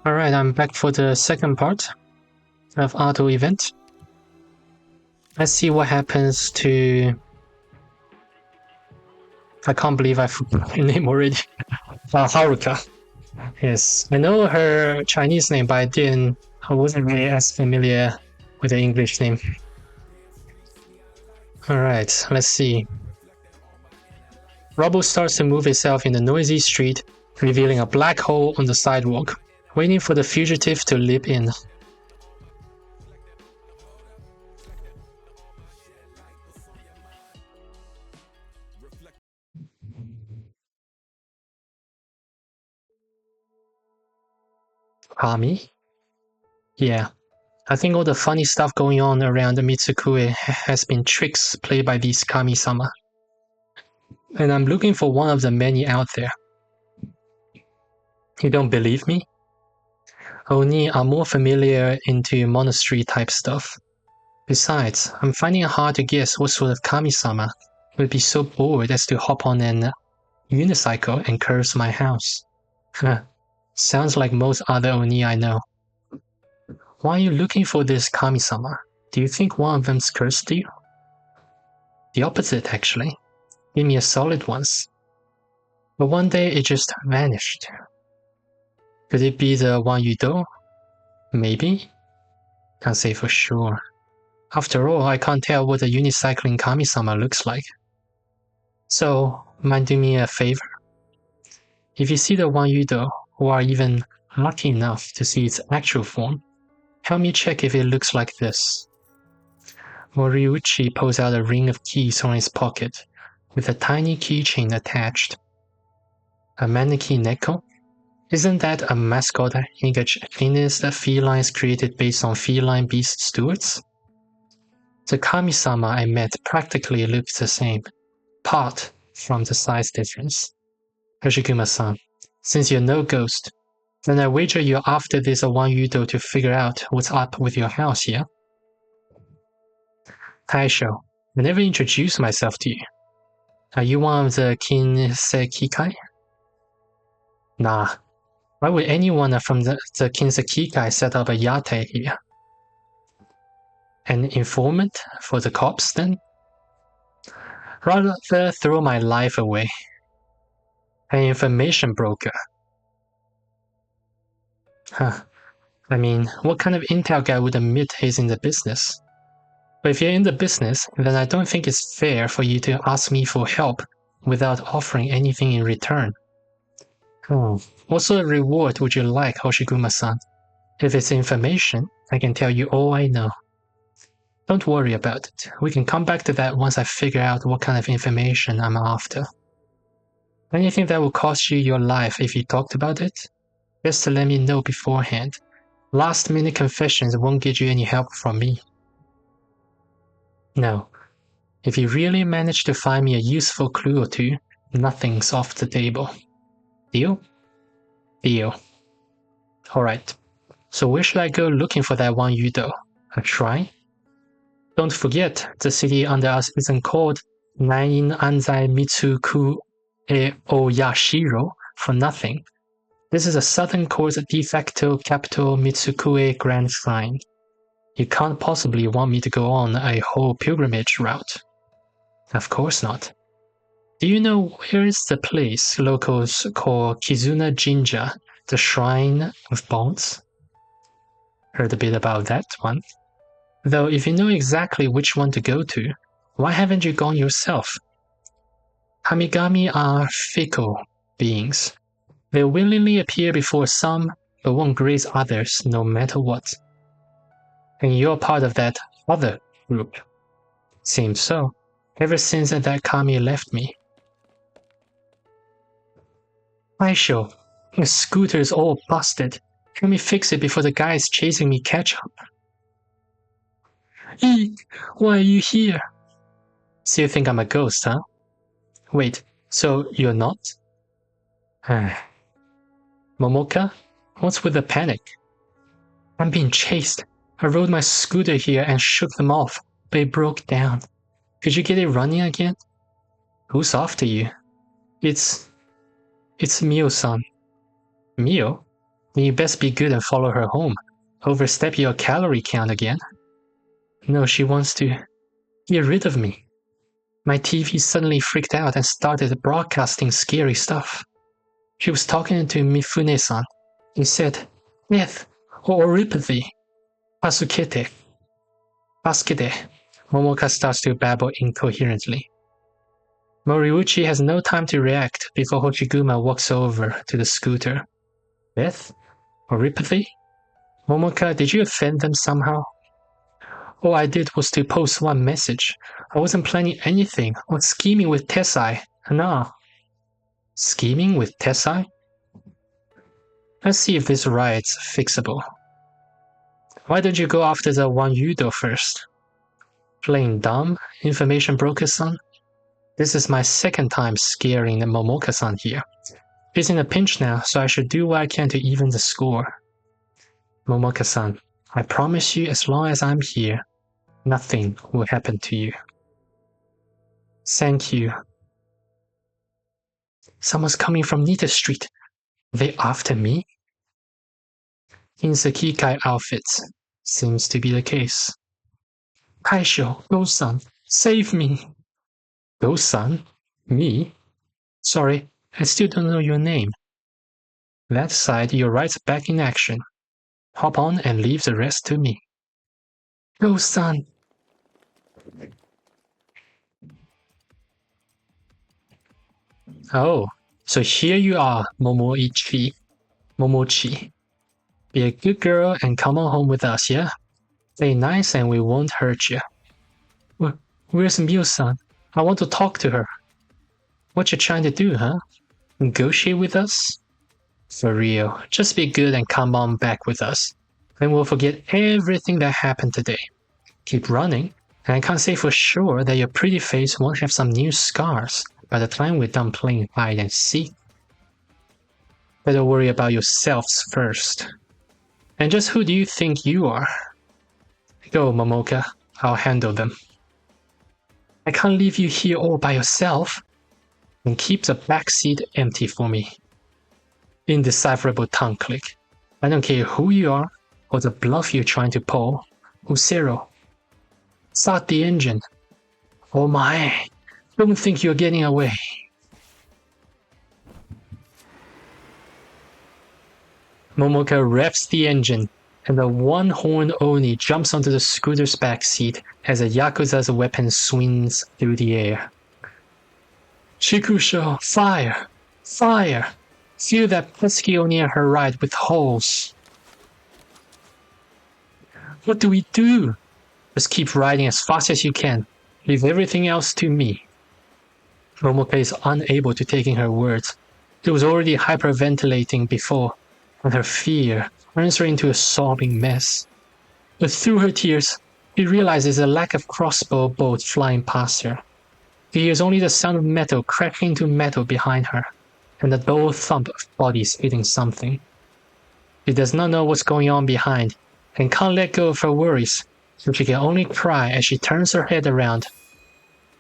Alright, I'm back for the second part of auto event. Let's see what happens to... I can't believe I forgot her name already. Haruka. Yes, I know her Chinese name, but I wasn't really as familiar with the English name. Alright, let's see. Rubble starts to move itself in the noisy street, revealing a black hole on the sidewalk, waiting for the fugitive to leap in. Kami? Yeah. I think all the funny stuff going on around Mitsukue has been tricks played by these Kami-sama. And I'm looking for one of the many out there. You don't believe me? Oni are more familiar into monastery type stuff. Besides, I'm finding it hard to guess what sort of Kami-sama would be so bored as to hop on an unicycle and curse my house. Sounds like most other Oni I know. Why are you looking for this Kami-sama? Do you think one of them's cursed you? The opposite, actually. Give me a solid once. But one day it just vanished. Could it be the one you do? Maybe? Can't say for sure. After all, I can't tell what a unicycling Kami-sama looks like. So, mind doing me a favor? If you see the one you do, or are even lucky enough to see its actual form, help me check if it looks like this. Moriuchi pulls out a ring of keys from his pocket, with a tiny keychain attached. A mannequin neko? Isn't that a mascot against felines created based on feline beast stewards? The Kami-sama I met practically looks the same, apart from the size difference. Hoshiguma-san, since you're no ghost, then I wager you're after this one Yudo to figure out what's up with your house here. Taisho, I never introduced myself to you. Are you one of the Kinsekikai? Nah. Why would anyone from the Kinsekikai set up a yate here? An informant for the cops, then? Rather throw my life away. An information broker. Huh. I mean, what kind of intel guy would admit he's in the business? But if you're in the business, then I don't think it's fair for you to ask me for help without offering anything in return. What sort of reward would you like, Hoshiguma-san? If it's information, I can tell you all I know. Don't worry about it. We can come back to that once I figure out what kind of information I'm after. Anything that will cost you your life if you talked about it? Just to let me know beforehand. Last-minute confessions won't get you any help from me. No. If you really manage to find me a useful clue or two, nothing's off the table. Deal? Deal. Alright. So where should I go looking for that one Yudo? A shrine? Don't forget, the city under us isn't called Nain Anzai Mitsuku e Oyashiro for nothing. This is a Southern Court's de facto capital Mitsukue Grand Shrine. You can't possibly want me to go on a whole pilgrimage route. Of course not. Do you know where is the place locals call Kizuna Jinja, the Shrine of Bones? Heard a bit about that one. Though if you know exactly which one to go to, why haven't you gone yourself? Kamigami are fickle beings. They'll willingly appear before some, but won't grace others no matter what. And you're part of that other group. Seems so, ever since that Kami left me. Aisho, the scooter's all busted. Help me fix it before the guys chasing me catch up. Eek, why are you here? So you think I'm a ghost, huh? Wait, so you're not? Momoka, what's with the panic? I'm being chased. I rode my scooter here and shook them off, but it broke down. Could you get it running again? Who's after you? It's Mio-san. Mio? Then you best be good and follow her home. Overstep your calorie count again. No, she wants to get rid of me. My TV suddenly freaked out and started broadcasting scary stuff. She was talking to Mifune-san. He said, death or oropathy. Pasukete. Baskete. Momoka starts to babble incoherently. Moriuchi has no time to react before Hochiguma walks over to the scooter. Death? Oropathy? Momoka, did you offend them somehow? All I did was to post one message. I wasn't planning anything or scheming with Tessai. Nah. Scheming with Tessai? Let's see if this riot's fixable. Why don't you go after the one Yudo first? Playing dumb, information broker-san? This is my second time scaring Momoka-san here. She's in a pinch now, so I should do what I can to even the score. Momoka-san, I promise you as long as I'm here, nothing will happen to you. Thank you. Someone's coming from Nita Street. Are they after me? In Sekikai outfits. Seems to be the case. Kaisho, Go-san, save me! Go-san? Me? Sorry, I still don't know your name. That side, you're right back in action. Hop on and leave the rest to me. Go-san! Oh, so here you are, Momochi. Be a good girl and come on home with us, yeah? Play nice and we won't hurt you. Where's Mio-san? I want to talk to her. What you trying to do, huh? Negotiate with us? For real, just be good and come on back with us. Then we'll forget everything that happened today. Keep running, and I can't say for sure that your pretty face won't have some new scars by the time we're done playing hide and seek. Better worry about yourselves first. And just who do you think you are? Go, Momoka. I'll handle them. I can't leave you here all by yourself. And keep the back seat empty for me. Indecipherable tongue click. I don't care who you are or the bluff you're trying to pull. Usero. Start the engine. Oh my. Don't think you're getting away. Momoka revs the engine, and the one-horned Oni jumps onto the scooter's back seat as a Yakuza's weapon swings through the air. Shikusho, fire! Fire! Fill that pesky Oni at her right with holes. What do we do? Just keep riding as fast as you can. Leave everything else to me. Momoka is unable to take in her words. She was already hyperventilating before, and her fear turns her into a sobbing mess. But through her tears, she realizes a lack of crossbow bolts flying past her. She hears only the sound of metal cracking into metal behind her, and the dull thump of bodies hitting something. She does not know what's going on behind, and can't let go of her worries, so she can only cry as she turns her head around.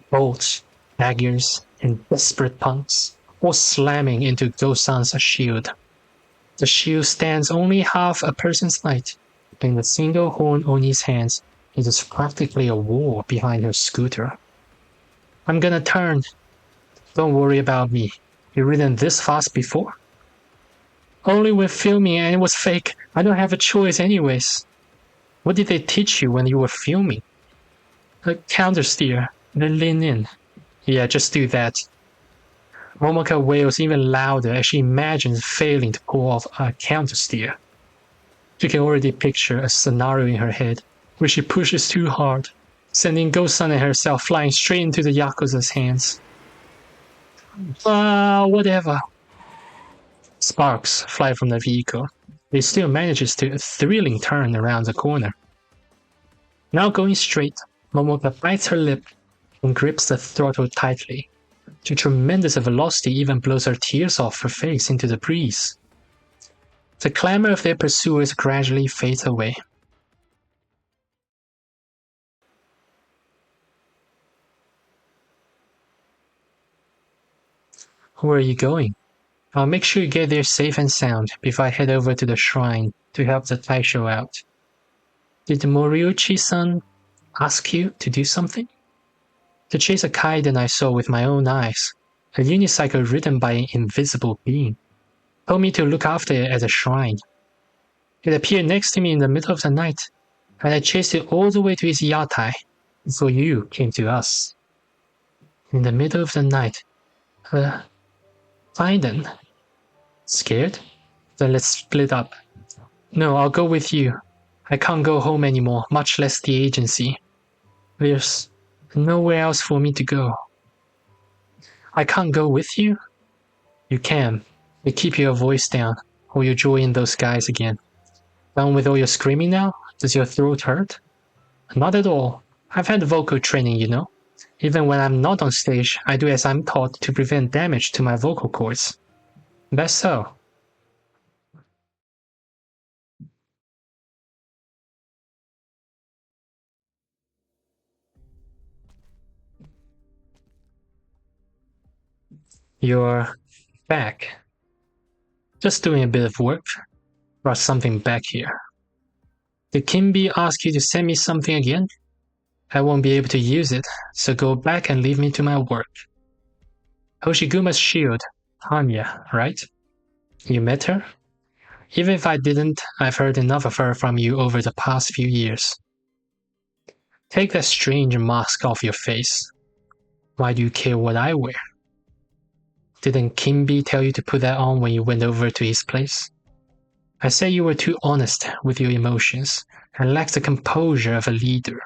Bolts, daggers, and desperate punks, all slamming into Go-san's shield. The shield stands only half a person's height, but in the single horn Oni's hands, it is practically a wall behind her scooter. I'm gonna turn. Don't worry about me. You've ridden this fast before? Only when filming and it was fake. I don't have a choice anyways. What did they teach you when you were filming? Countersteer, then lean in. Yeah, just do that. Momoka wails even louder as she imagines failing to pull off a countersteer. She can already picture a scenario in her head where she pushes too hard, sending Go-san and herself flying straight into the Yakuza's hands. Whatever. Sparks fly from the vehicle. It still manages to a thrilling turn around the corner. Now going straight, Momoka bites her lip and grips the throttle tightly. The tremendous velocity even blows her tears off her face into the breeze. The clamor of their pursuers gradually fades away. Where are you going? I'll make sure you get there safe and sound before I head over to the shrine to help the Taisho out. Did Moriuchi-san ask you to do something? To chase a kaiden I saw with my own eyes, a unicycle ridden by an invisible being. Told me to look after it at the shrine. It appeared next to me in the middle of the night, and I chased it all the way to his yatai before you came to us. In the middle of the night. Fine then. Scared? Then let's split up. No, I'll go with you. I can't go home anymore, much less the agency. There's nowhere else for me to go. I can't go with you? You can. You keep your voice down, or you'll join those guys again. Done with all your screaming now? Does your throat hurt? Not at all. I've had vocal training, you know. Even when I'm not on stage, I do as I'm taught to prevent damage to my vocal cords. That's so. You're back. Just doing a bit of work. Brought something back here. Did Kimby ask you to send me something again? I won't be able to use it, so go back and leave me to my work. Hoshiguma's shield, Tanya, right? You met her? Even if I didn't, I've heard enough of her from you over the past few years. Take that strange mask off your face. Why do you care what I wear? Didn't Kimby tell you to put that on when you went over to his place? I said you were too honest with your emotions and lacked the composure of a leader.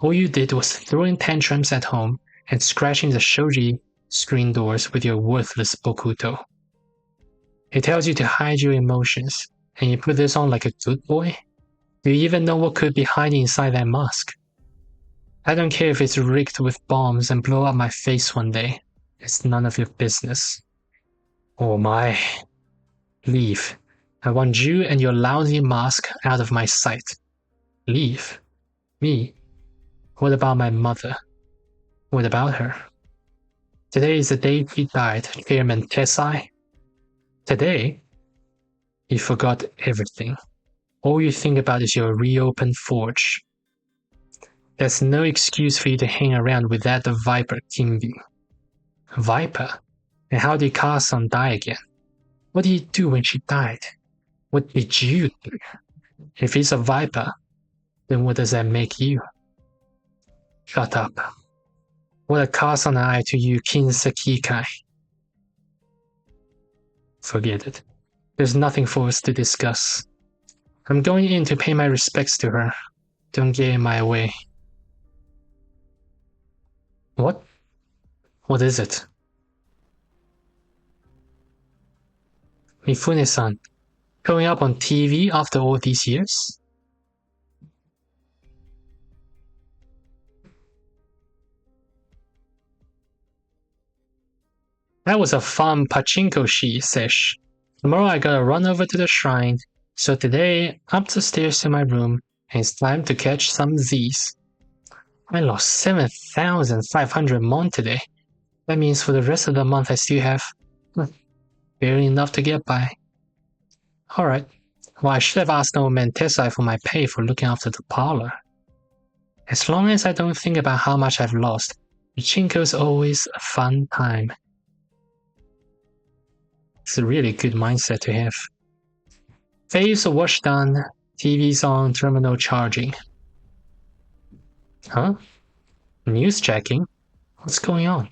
All you did was throwing tantrums at home and scratching the shoji screen doors with your worthless bokuto. It tells you to hide your emotions, and you put this on like a good boy? Do you even know what could be hiding inside that mask? I don't care if it's rigged with bombs and blow up my face one day. It's none of your business. Oh my. Leave. I want you and your lousy mask out of my sight. Leave? Me? What about my mother? What about her? Today is the day she died, Chairman Tessai. Today? You forgot everything. All you think about is your reopened forge. There's no excuse for you to hang around with that Viper Kimby. Viper? And how did Kasa die again? What did he do when she died? What did you do? If he's a Viper, then what does that make you? Shut up. What a Kasa eye to you, Kinsekikai. Forget it. There's nothing for us to discuss. I'm going in to pay my respects to her. Don't get in my way. What? What is it? Mifune-san, showing up on TV after all these years? That was a fun pachinko sesh. Tomorrow I gotta run over to the shrine, so today up the stairs to my room, and it's time to catch some Z's. I lost 7,500 mon today. That means for the rest of the month I still have barely enough to get by. Alright, well I should have asked no man Tessai for my pay for looking after the parlor. As long as I don't think about how much I've lost, pachinko's always a fun time. It's a really good mindset to have. Face wash done, TV's on, terminal charging. Huh? News checking? What's going on?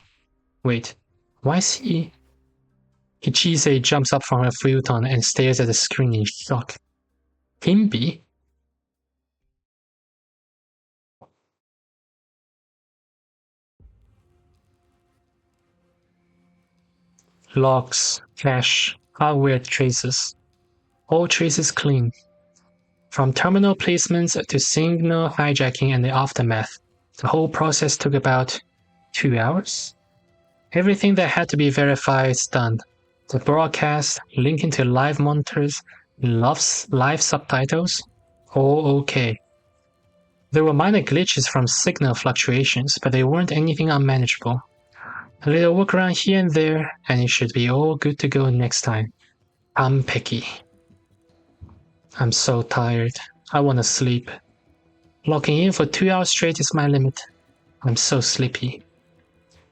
Wait, why is he... Hichise jumps up from her futon and stares at the screen in shock. Kimby? Logs, cache, hardware traces. All traces clean. From terminal placements to signal hijacking and the aftermath, the whole process took about 2 hours. Everything that had to be verified is done. The broadcast, linking to live monitors, live subtitles, all okay. There were minor glitches from signal fluctuations, but they weren't anything unmanageable. A little walk around here and there, and it should be all good to go next time. I'm picky. I'm so tired. I want to sleep. Locking in for 2 hours straight is my limit. I'm so sleepy.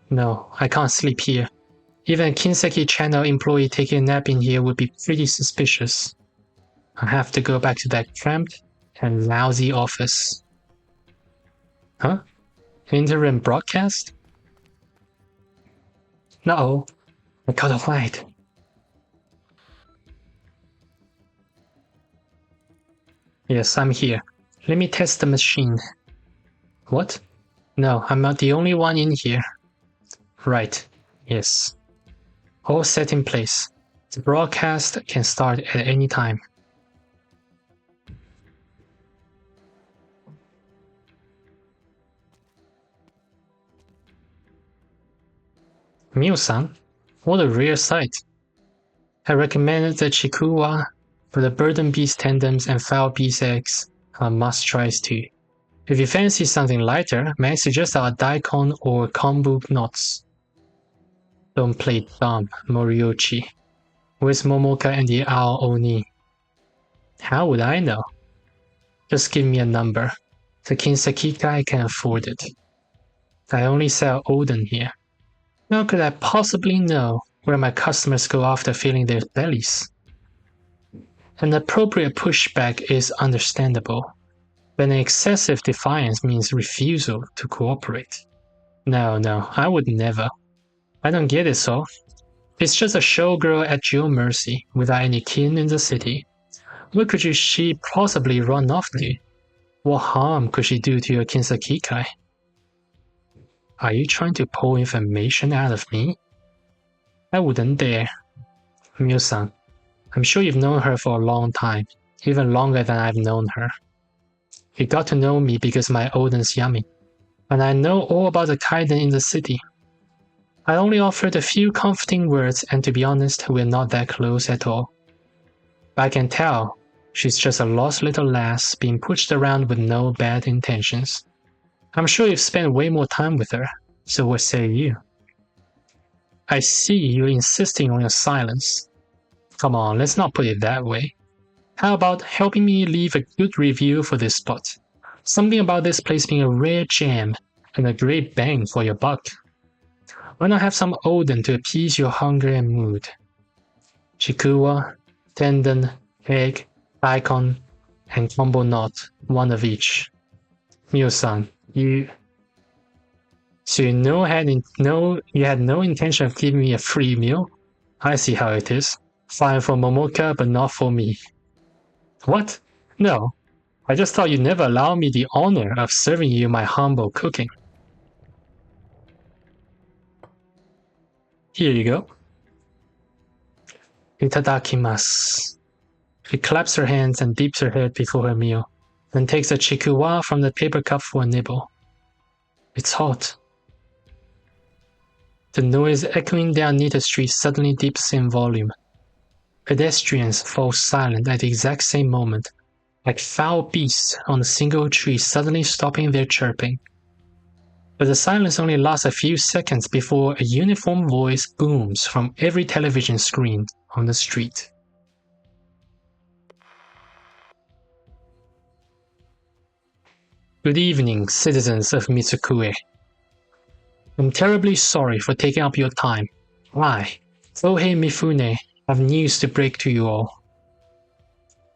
No, I can't sleep here. Even a Kinseki channel employee taking a nap in here would be pretty suspicious. I have to go back to that cramped and lousy office. Huh? Interim broadcast? No, I got a light. Yes, I'm here. Let me test the machine. What? No, I'm not the only one in here. Right, yes. All set in place. The broadcast can start at any time. Mio-san? What a rare sight. I recommended the chikuwa, but the burden bee's tendons and foul bee's eggs are must-tries too. If you fancy something lighter, may I suggest our daikon or kombu knots? Don't play dumb, Moriochi. Where's Momoka and the Owl Oni? How would I know? Just give me a number. The Kinseki guy can afford it. I only sell Oden here. How could I possibly know where my customers go after filling their bellies? An appropriate pushback is understandable, but an excessive defiance means refusal to cooperate. No, I would never. I don't get it, so. It's just a showgirl at your mercy, without any kin in the city. Where could she possibly run off to? What harm could she do to your Kinsakikai? Are you trying to pull information out of me? I wouldn't dare. Mio-san, I'm sure you've known her for a long time, even longer than I've known her. You got to know me because my Oden's yummy, and I know all about the kaiden in the city. I only offered a few comforting words, and to be honest, we're not that close at all. But I can tell she's just a lost little lass being pushed around with no bad intentions. I'm sure you've spent way more time with her, so what say you? I see you're insisting on your silence. Come on, let's not put it that way. How about helping me leave a good review for this spot? Something about this place being a rare gem and a great bang for your buck. Why not have some Oden to appease your hunger and mood? Chikuwa, tendon, egg, daikon, and combo knot, one of each. Mio-san, So you had no intention of giving me a free meal? I see how it is. Fine for Momoka, but not for me. What? No. I just thought you'd never allow me the honor of serving you my humble cooking. Here you go. Itadakimasu. She claps her hands and dips her head before her meal, then takes a chikuwa from the paper cup for a nibble. It's hot. The noise echoing down Nita Street suddenly dips in volume. Pedestrians fall silent at the exact same moment, like foul beasts on a single tree suddenly stopping their chirping. But the silence only lasts a few seconds before a uniform voice booms from every television screen on the street. Good evening, citizens of Mitsukue. I'm terribly sorry for taking up your time. I, Tohei Mifune, have news to break to you all.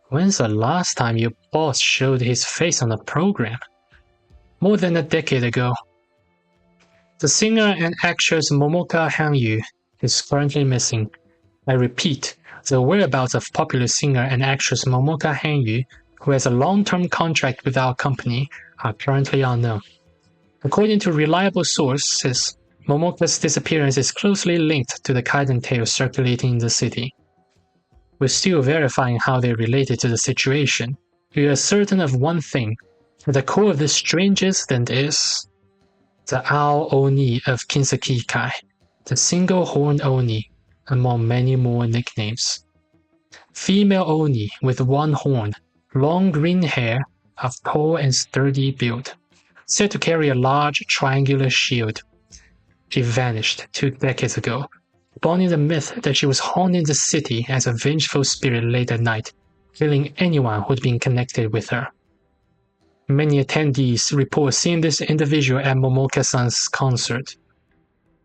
When's the last time your boss showed his face on a program? More than a decade ago. The singer and actress Momoka Hanyu is currently missing. I repeat, the whereabouts of popular singer and actress Momoka Hanyu, who has a long-term contract with our company, are currently unknown. According to reliable sources, Momoka's disappearance is closely linked to the kaiden tales circulating in the city. We're still verifying how they're related to the situation. We are certain of one thing. At the core of this strange incident is the Owl Oni of Kinsakikai, the single-horned Oni, among many more nicknames. Female Oni with one horn, long green hair, of tall and sturdy build, said to carry a large triangular shield. She vanished 2 decades ago, spawning the myth that she was haunting the city as a vengeful spirit late at night, killing anyone who'd been connected with her. Many attendees report seeing this individual at Momoka-san's concert.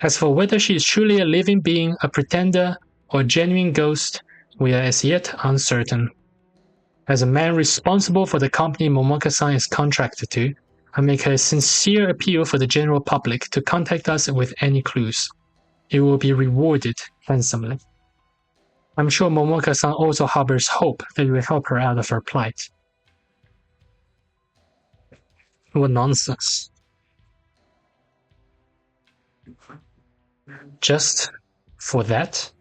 As for whether she is truly a living being, a pretender, or a genuine ghost, we are as yet uncertain. As a man responsible for the company Momoka-san is contracted to, I make a sincere appeal for the general public to contact us with any clues. It will be rewarded handsomely. I'm sure Momoka-san also harbors hope that you will help her out of her plight. What nonsense. Just for that?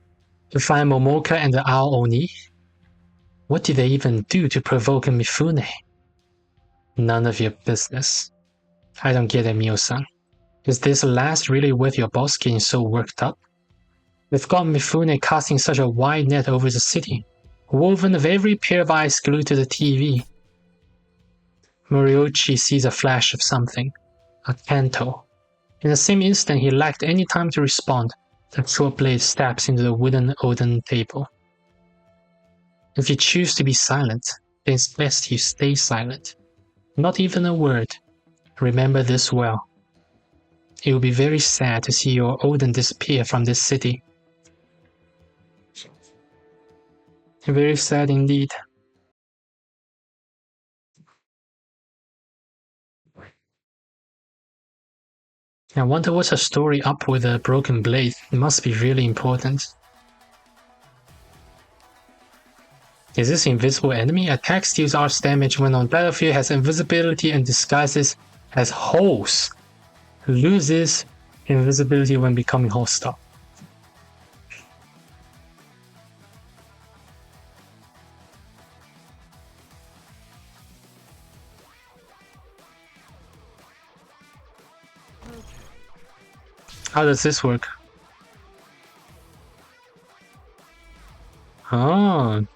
To find Momoka and the Owl Oni? What did they even do to provoke Mifune? None of your business. I don't get it, Mio-san. Is this last really worth your boss getting so worked up? We've got Mifune casting such a wide net over the city, woven of every pair of eyes glued to the TV. Moriochi sees a flash of something, a canto. In the same instant he lacked any time to respond, the short blade stabs into the wooden Oden table. If you choose to be silent, then it's best you stay silent. Not even a word. Remember this well. It will be very sad to see your Oden disappear from this city. Very sad indeed. I wonder what's her story up with a broken blade. It must be really important. Is this invisible enemy? Attacks deals arch damage when on battlefield, has invisibility and disguises as holes. Loses invisibility when becoming hostile. How does this work? Oh.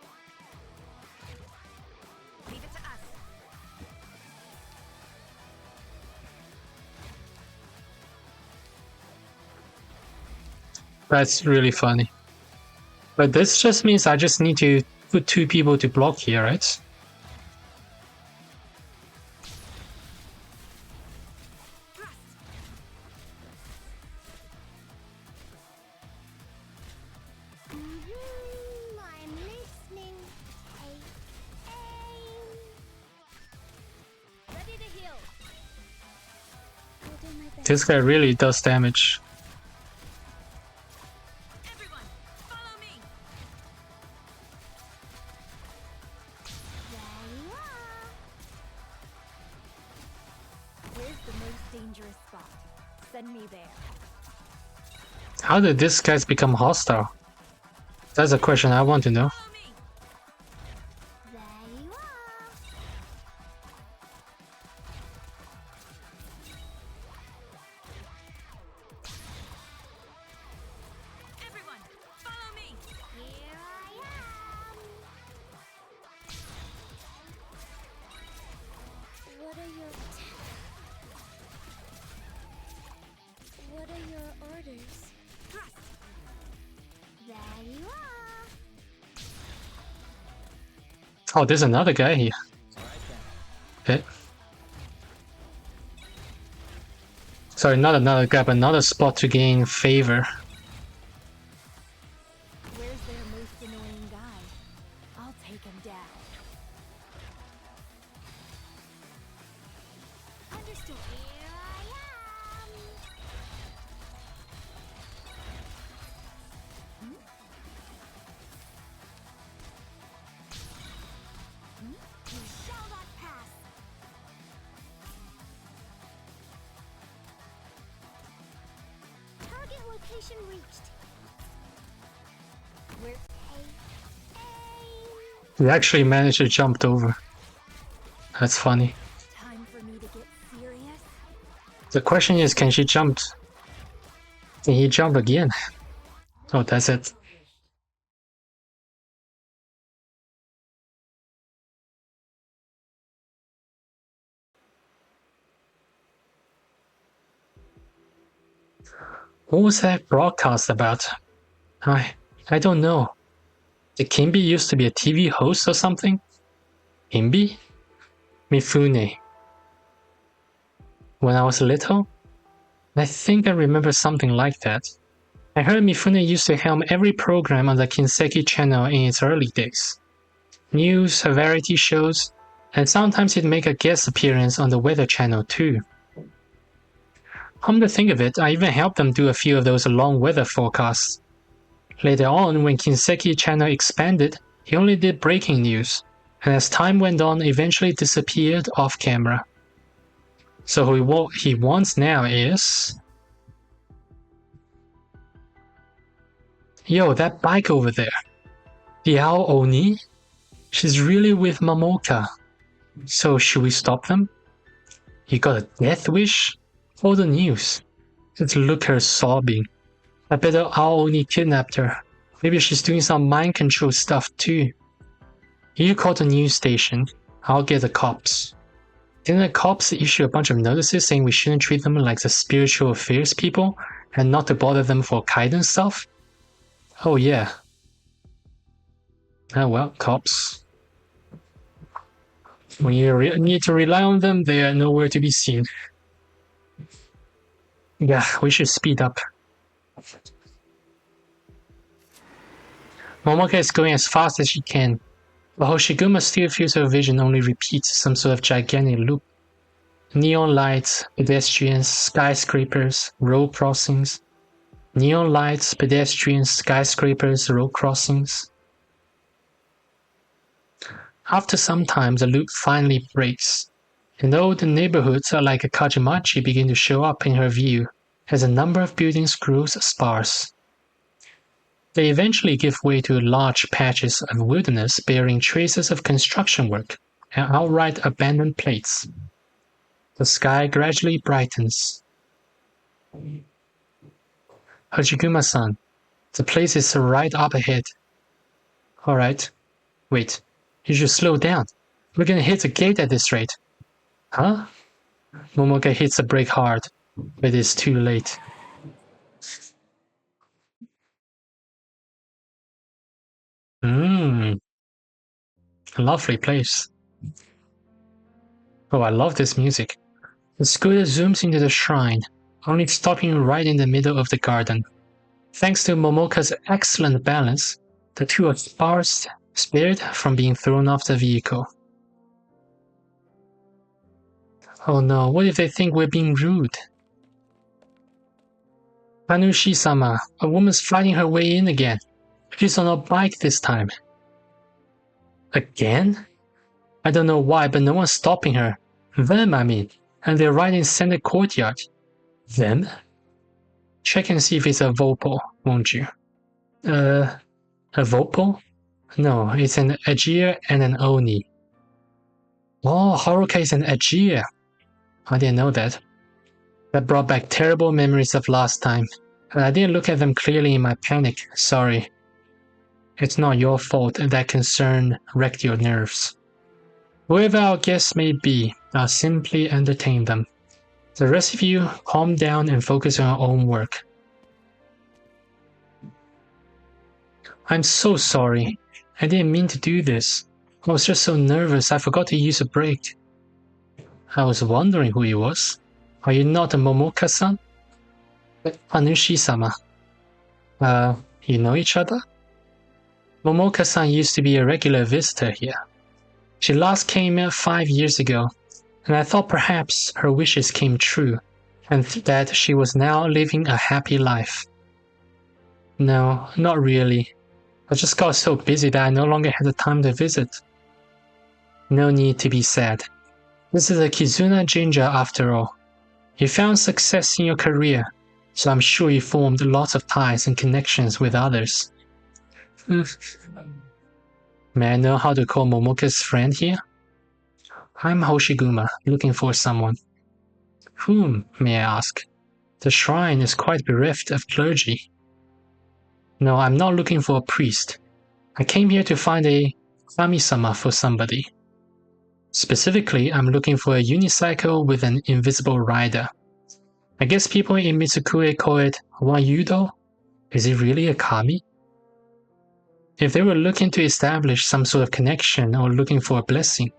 That's really funny. But this just means I just need to put 2 people to block here, right? This guy really does damage. Everyone, follow me. Where's the most dangerous spot? Send me there. How did these guys become hostile? That's a question I want to know. Follow me. There you are. Everyone, follow me. Here I am. What are your orders? Thrust. There you are. Oh, there's another guy here. Okay. Sorry, not another guy, but another spot to gain favor. Where's their most annoying guy? I'll take him down. Understood. Here I am. You shall not pass. Target location reached. Where? He actually managed to jump over. That's funny. Time for me to get serious. The question is, can she jump? Can he jump again? Oh, that's it. What was that broadcast about? I don't know. Did Kimbi used to be a TV host or something? Kimbi? Mifune. When I was little? I think I remember something like that. I heard Mifune used to helm every program on the Kinseki channel in its early days. News, variety shows, and sometimes he'd make a guest appearance on the Weather Channel too. Come to think of it, I even helped them do a few of those long weather forecasts. Later on, when Kinseki channel expanded, he only did breaking news, and as time went on, eventually disappeared off camera. So what he wants now is... Yo, that bike over there. The Ao Oni? She's really with Momoka. So should we stop them? You got a death wish? All the news. Just look her sobbing. I bet Ao Oni kidnapped her. Maybe she's doing some mind control stuff too. You call the news station. I'll get the cops. Didn't the cops issue a bunch of notices saying we shouldn't treat them like the spiritual affairs people and not to bother them for kaiden stuff? Oh yeah. Oh well, cops. When you need to rely on them, they are nowhere to be seen. Yeah, we should speed up. Momoka is going as fast as she can, but Hoshiguma still feels her vision only repeats some sort of gigantic loop. Neon lights, pedestrians, skyscrapers, road crossings. Neon lights, pedestrians, skyscrapers, road crossings. After some time, the loop finally breaks, and all the neighborhoods like Kajimachi begin to show up in her view as the number of buildings grows sparse. They eventually give way to large patches of wilderness bearing traces of construction work and outright abandoned places. The sky gradually brightens. Hajiguma-san, the place is right up ahead. Alright. Wait, you should slow down. We're gonna hit the gate at this rate. Huh? Momoka hits the brake hard, but it's too late. Lovely place. Oh, I love this music. The scooter zooms into the shrine, only stopping right in the middle of the garden. Thanks to Momoka's excellent balance, the two are spared from being thrown off the vehicle. Oh no, what if they think we're being rude? Hanushi-sama, a woman's fighting her way in again. She's on a bike this time. Again? I don't know why, but no one's stopping her. Them, I mean. And they're right in center courtyard. Them? Check and see if it's a Vopo, won't you? A Vopo? No, it's an Ajir and an Oni. Oh, Haruka is an Ajir. I didn't know that. That brought back terrible memories of last time. I didn't look at them clearly in my panic, sorry. It's not your fault that concern wrecked your nerves. Whoever our guests may be, I'll simply entertain them. The rest of you, calm down and focus on your own work. I'm so sorry. I didn't mean to do this. I was just so nervous I forgot to use a brake. I was wondering who he was. Are you not a Momoka-san? Hanushi-sama. You know each other? Momoka-san used to be a regular visitor here. She last came 5 years ago, and I thought perhaps her wishes came true, and that she was now living a happy life. No, not really. I just got so busy that I no longer had the time to visit. No need to be sad. This is a Kizuna Jinja after all. You found success in your career, so I'm sure you formed lots of ties and connections with others. May I know how to call Momoka's friend here? I'm Hoshiguma, looking for someone. Whom, may I ask? The shrine is quite bereft of clergy. No, I'm not looking for a priest. I came here to find a kami-sama for somebody. Specifically, I'm looking for a unicycle with an invisible rider. I guess people in Mitsukue call it Wanyudo. Is it really a kami? If they were looking to establish some sort of connection or looking for a blessing,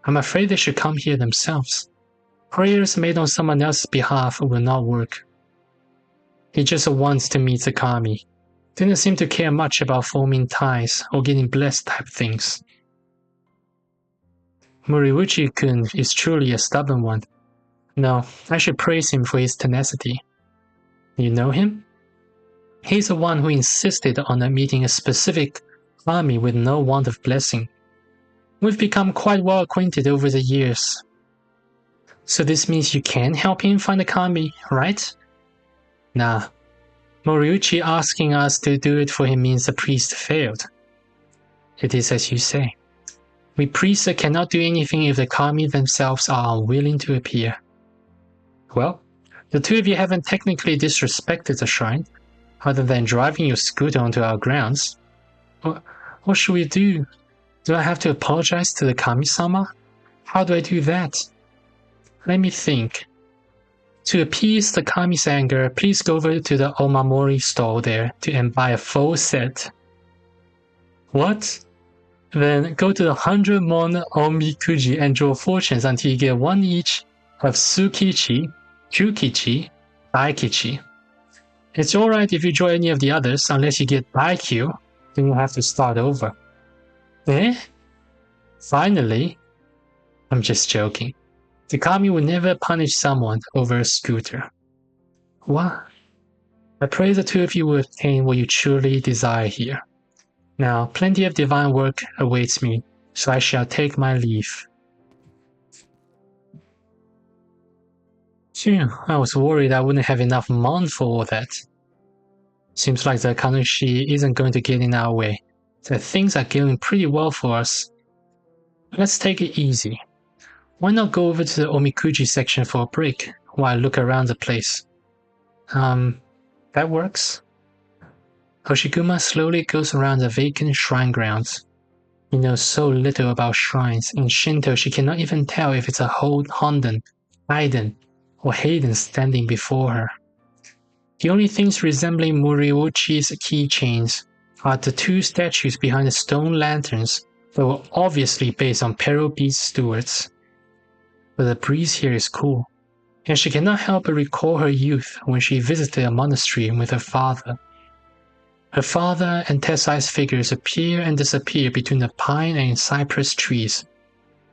I'm afraid they should come here themselves. Prayers made on someone else's behalf will not work. He just wants to meet the kami. Didn't seem to care much about forming ties or getting blessed type things. Moriuchi-kun is truly a stubborn one. No, I should praise him for his tenacity. You know him? He's the one who insisted on meeting a specific kami with no want of blessing. We've become quite well acquainted over the years. So this means you can help him find a kami, right? Nah. Moriuchi asking us to do it for him means the priest failed. It is as you say. We priests cannot do anything if the kami themselves are unwilling to appear. Well, the two of you haven't technically disrespected the shrine, other than driving your scooter onto our grounds. What should we do? Do I have to apologize to the kami-sama? How do I do that? Let me think. To appease the kami's anger, please go over to the omamori stall there and buy a full set. What? Then go to the 100 mon omikuji and draw fortunes until you get one each of Tsukichi, Kyukichi, Daikichi. It's alright if you draw any of the others, unless you get Daikyu, then you have to start over. Eh? Finally? I'm just joking. The kami will never punish someone over a scooter. What? I pray the two of you will obtain what you truly desire here. Now, plenty of divine work awaits me, so I shall take my leave. Phew, I was worried I wouldn't have enough mon for all that. Seems like the Kanushi isn't going to get in our way, so things are going pretty well for us. Let's take it easy. Why not go over to the Omikuji section for a break, while I look around the place? That works. Hoshiguma slowly goes around the vacant shrine grounds. He knows so little about shrines. In Shinto, she cannot even tell if it's a Honden, kaiden, or Hayden standing before her. The only things resembling Moriuchi's keychains are the two statues behind the stone lanterns that were obviously based on Peril Beast stewards. But the breeze here is cool, and she cannot help but recall her youth when she visited a monastery with her father. Her father and Tessai's figures appear and disappear between the pine and cypress trees,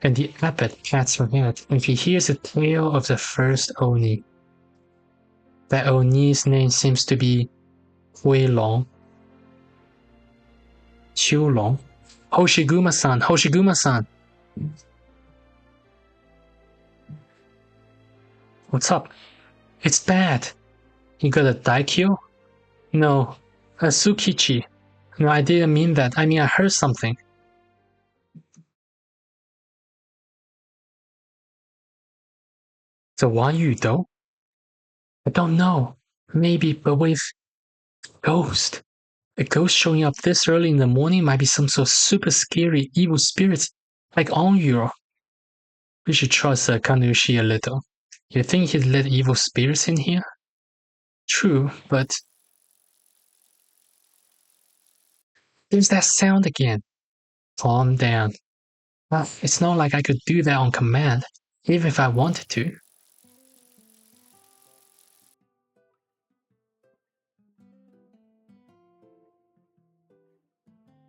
and the abbot pats her head when he hears the tale of the first Oni. That Oni's name seems to be Huilong. Qiulong. Hoshiguma-san, Hoshiguma-san! What's up? It's bad. You got a Daikyo? No, a Tsukichi. No, I didn't mean that. I mean, I heard something. The Wanyudo? I don't know. Maybe, but with ghost. A ghost showing up this early in the morning might be some sort of super scary evil spirits, like Onryū. We should trust Kanushi a little. You think he'd let evil spirits in here? True, but... There's that sound again. Calm down. It's not like I could do that on command, even if I wanted to.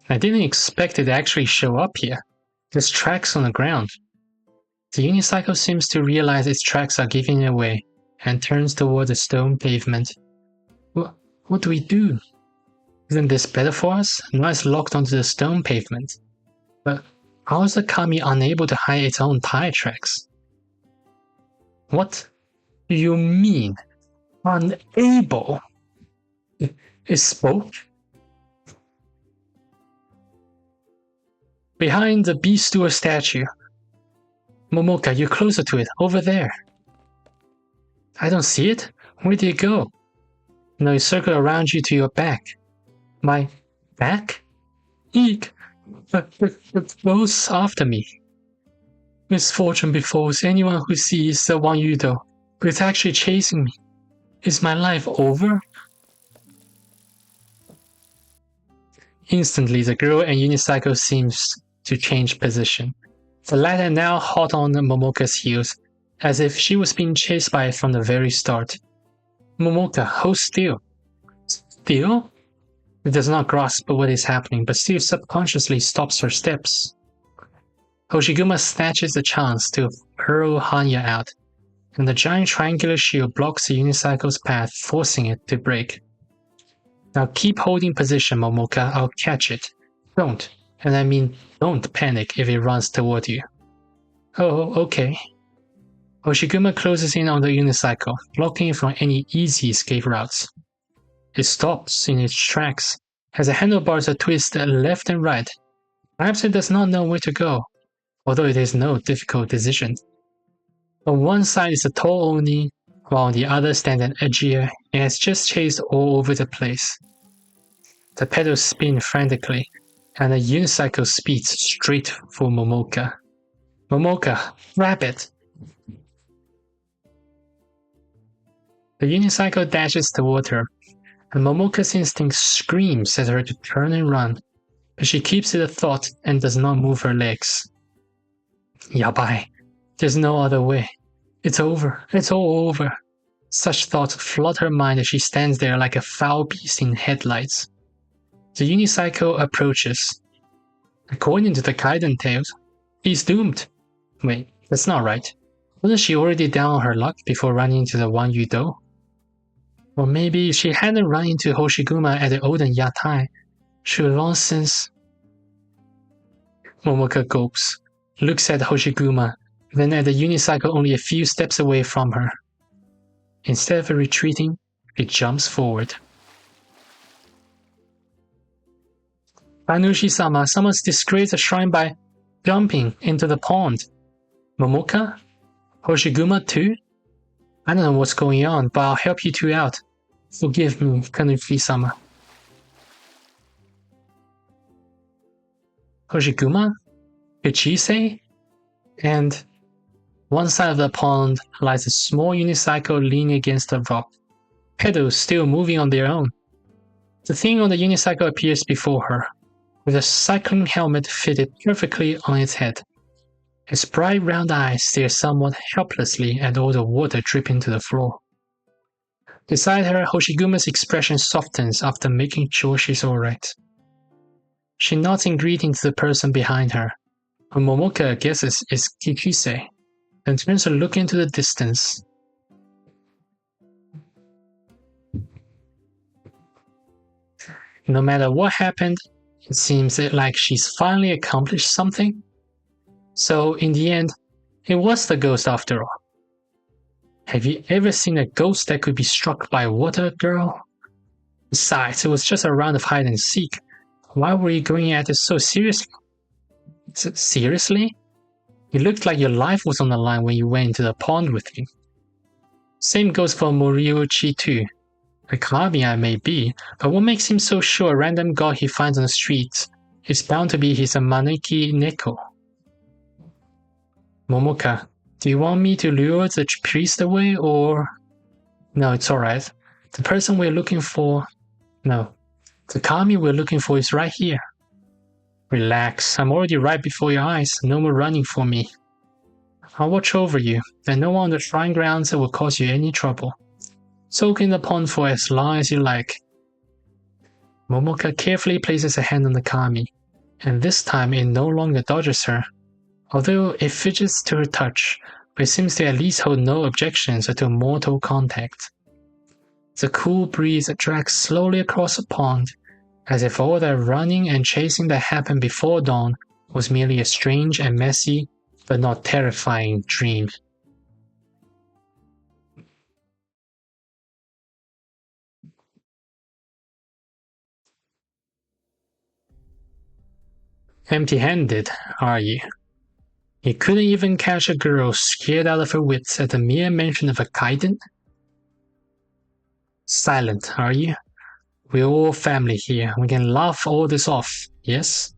I didn't expect it to actually show up here. There's tracks on the ground. The unicycle seems to realize its tracks are giving away and turns toward the stone pavement. What do we do? Isn't this better for us? Now it's locked onto the stone pavement. But how is the kami unable to hide its own tire tracks? What do you mean? Unable? It spoke? Behind the beast steward statue. Momoka, you're closer to it, over there. I don't see it. Where did it go? No, it circled around you to your back. My back? Eek! It goes after me. Misfortune befalls anyone who sees the Wanyudo, but it's actually chasing me. Is my life over? Instantly, the girl and unicycle seems to change position. The latter now hot on Momoka's heels, as if she was being chased by it from the very start. Momoka, hold still. Still? It does not grasp what is happening, but still subconsciously stops her steps. Hoshiguma snatches the chance to hurl Hanya out, and the giant triangular shield blocks the unicycle's path, forcing it to break. Now keep holding position, Momoka, I'll catch it. Don't, and I mean don't panic if it runs toward you. Oh, okay. Hoshiguma closes in on the unicycle, blocking it from any easy escape routes. It stops in its tracks, as the handlebars are twisted left and right. Perhaps it does not know where to go, although it is no difficult decision. On one side is a tall Oni, while on the other stands an edgier, and has just chased all over the place. The pedals spin frantically, and the unicycle speeds straight for Momoka. Momoka, grab it! The unicycle dashes toward her, and Momoka's instinct screams at her to turn and run, but she keeps it a thought and does not move her legs. Yabai, there's no other way. It's over, it's all over. Such thoughts flood her mind as she stands there like a foul beast in headlights. The unicycle approaches. According to the kaiden tales, he's doomed. Wait, that's not right. Wasn't she already down on her luck before running into the one Yudo? Or maybe she hadn't run into Hoshiguma at the olden Yatai. She would long since... Momoka gulps, looks at Hoshiguma, then at the unicycle only a few steps away from her. Instead of retreating, it jumps forward. Anushi-sama, someone's disgraced the shrine by jumping into the pond. Momoka? Hoshiguma too? I don't know what's going on, but I'll help you two out. Forgive me, Kanushi-sama. Hoshiguma? Ichise? And one side of the pond lies a small unicycle leaning against a rock, pedals still moving on their own. The thing on the unicycle appears before her, with a cycling helmet fitted perfectly on its head. Its bright round eyes stare somewhat helplessly at all the water dripping to the floor. Beside her, Hoshiguma's expression softens after making sure she's alright. She nods in greeting to the person behind her, who Momoka guesses is Kikise, then turns to look into the distance. No matter what happened, it seems like she's finally accomplished something. So in the end, it was the ghost after all. Have you ever seen a ghost that could be struck by water, girl? Besides, it was just a round of hide and seek. Why were you going at it so seriously? Seriously? It looked like your life was on the line when you went into the pond with him. Same goes for Moriuchi too. A kami I may be, but what makes him so sure a random god he finds on the streets is bound to be his Maneki Neko? Momoka, do you want me to lure the priest away or... No, it's alright. The person we're looking for... No. The kami we're looking for is right here. Relax, I'm already right before your eyes. No more running for me. I'll watch over you, and no one on the shrine grounds will cause you any trouble. Soak in the pond for as long as you like. Momoka carefully places a hand on the kami, and this time it no longer dodges her. Although it fidgets to her touch, but it seems to at least hold no objections to mortal contact. The cool breeze drags slowly across the pond, as if all that running and chasing that happened before dawn was merely a strange and messy, but not terrifying dream. Empty-handed, are you? You couldn't even catch a girl scared out of her wits at the mere mention of a kaiden? Silent, are you? We're all family here. We can laugh all this off, yes?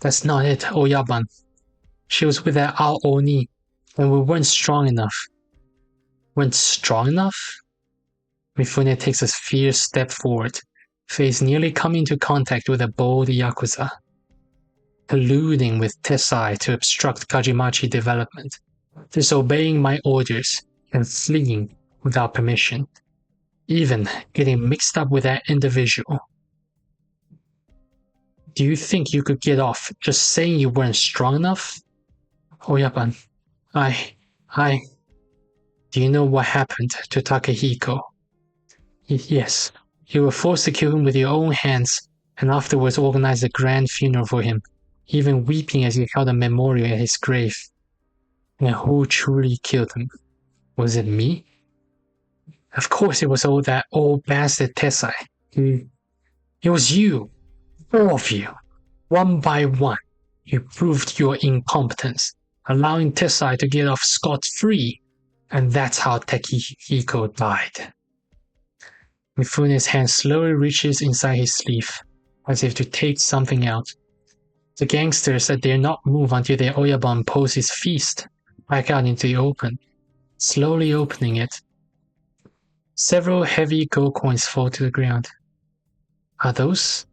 That's not it, Oyaban. She was with that Oni, and we weren't strong enough. Weren't strong enough? Mifune takes a fierce step forward, face nearly coming into contact with a bold Yakuza. Colluding with Tessai to obstruct Kajimachi development, disobeying my orders, and fleeing without permission. Even getting mixed up with that individual. Do you think you could get off just saying you weren't strong enough? Oyaban, Do you know what happened to Takehiko? Yes, you were forced to kill him with your own hands, and afterwards organized a grand funeral for him, even weeping as you held a memorial at his grave. And who truly killed him? Was it me? Of course it was that old bastard Tessai. It was you. All of you. One by one, you proved your incompetence, allowing Tessai to get off scot-free, and that's how Takehiko died. Mifune's hand slowly reaches inside his sleeve, as if to take something out. The gangsters dare not move until their Oyabun pulls his fist back out into the open, slowly opening it. Several heavy gold coins fall to the ground. Are those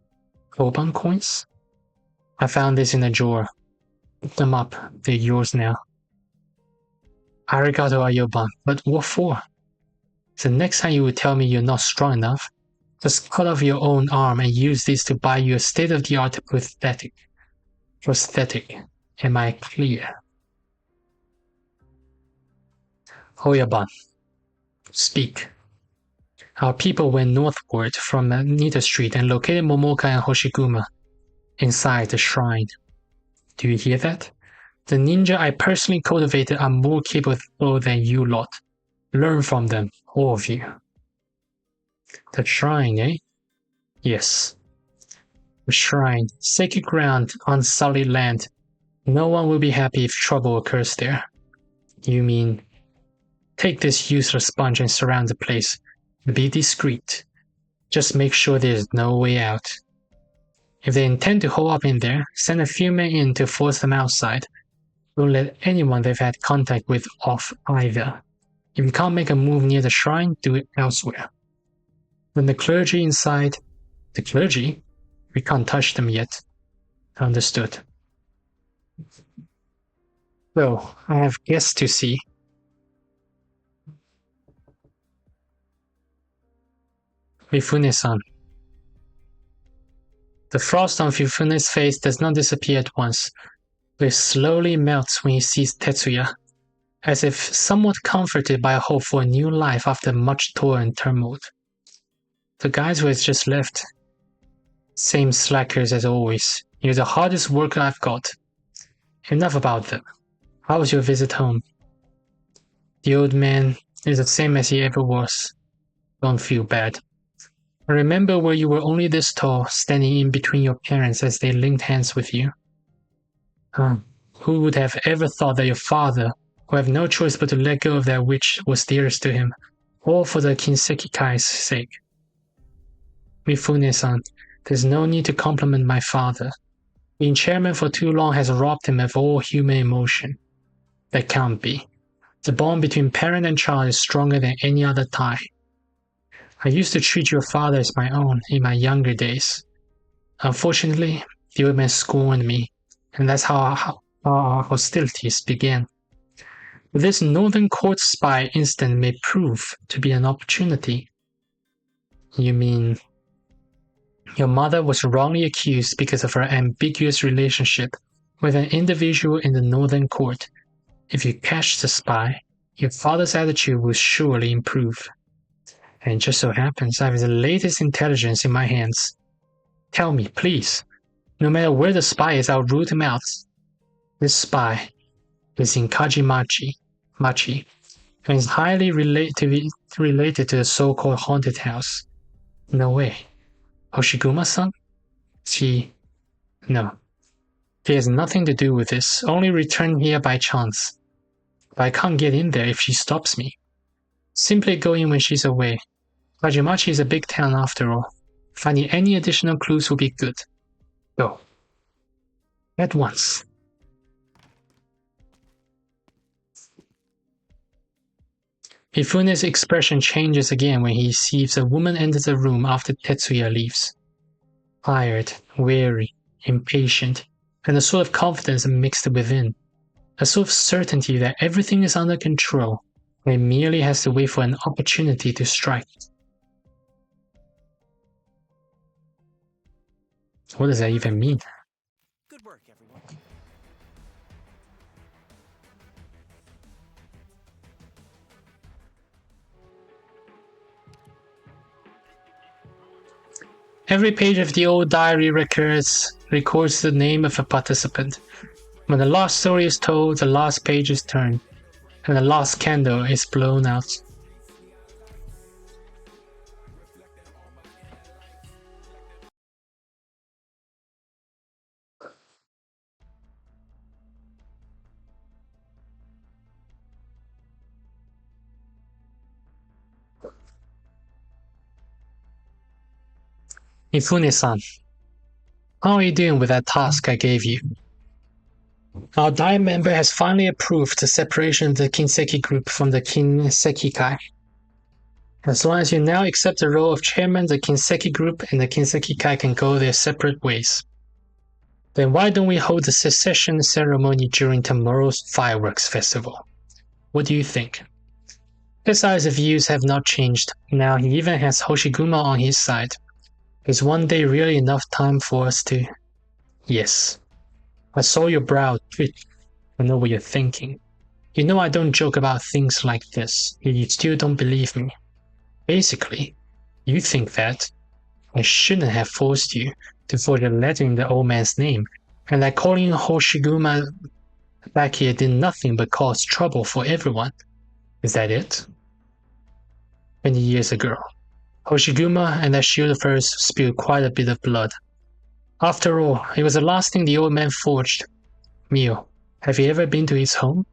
Oban coins? I found this in a drawer. Pick them up, they're yours now. Arigato Ayoban, but what for? The next time you will tell me you're not strong enough, just cut off your own arm and use this to buy you a state-of-the-art prosthetic. Am I clear? Oyaban, speak. Our people went northward from Nita Street and located Momoka and Hoshiguma inside the shrine. Do you hear that? The ninja I personally cultivated are more capable than you lot. Learn from them, all of you. The shrine, eh? Yes. The shrine, sacred ground, unsullied land. No one will be happy if trouble occurs there. You mean, take this useless sponge and surround the place. Be discreet. Just make sure there's no way out. If they intend to hole up in there, send a few men in to force them outside. Don't let anyone they've had contact with off either. If you can't make a move near the shrine, do it elsewhere. When the clergy inside... The clergy? We can't touch them yet. Understood. So, I have guests to see. Mifune-san. The frost on Mifune's face does not disappear at once, but it slowly melts when he sees Tetsuya, as if somewhat comforted by a hope for a new life after much toil and turmoil. The guys who has just left, same slackers as always. You're the hardest worker I've got. Enough about them. How was your visit home? The old man is the same as he ever was. Don't feel bad. I remember where you were only this tall, standing in between your parents as they linked hands with you. Who would have ever thought that your father, who had no choice but to let go of that which was dearest to him, all for the Kinsekikai's sake? Mifune-san, there's no need to compliment my father. Being chairman for too long has robbed him of all human emotion. That can't be. The bond between parent and child is stronger than any other tie. I used to treat your father as my own in my younger days. Unfortunately, the old man scorned me, and that's how our hostilities began. But this Northern Court spy incident may prove to be an opportunity. You mean... Your mother was wrongly accused because of her ambiguous relationship with an individual in the Northern Court. If you catch the spy, your father's attitude will surely improve. And it just so happens I have the latest intelligence in my hands. Tell me, please. No matter where the spy is, I'll root him out. This spy is in Kajimachi, and is highly related to the so-called haunted house. No way. Hoshiguma-san? No. He has nothing to do with this, only returned here by chance. But I can't get in there if she stops me. Simply go in when she's away. Kajimachi is a big town after all. Finding any additional clues will be good. Go. At once. Hifune's expression changes again when he sees a woman enter the room after Tetsuya leaves. Tired, weary, impatient, and a sort of confidence mixed within. A sort of certainty that everything is under control, and it merely has to wait for an opportunity to strike. What does that even mean? Good work, everyone. Every page of the old diary records the name of a participant. When the last story is told, the last page is turned, and the last candle is blown out. Hifune-san, how are you doing with that task I gave you? Our Dai member has finally approved the separation of the Kinseki group from the Kinseki Kai. As long as you now accept the role of chairman, the Kinseki group and the Kinseki Kai can go their separate ways. Then why don't we hold the secession ceremony during tomorrow's fireworks festival? What do you think? Kesai's views have not changed. Now he even has Hoshiguma on his side. Is one day really enough time for us to... Yes. I saw your brow twitch. I know what you're thinking. You know I don't joke about things like this, yet you still don't believe me. Basically, you think that I shouldn't have forced you to forge a letter in the old man's name, and that calling Hoshiguma back here did nothing but cause trouble for everyone. Is that it? 20 years ago, Hoshiguma and that shield of hers spilled quite a bit of blood. After all, it was the last thing the old man forged. Mio, have you ever been to his home?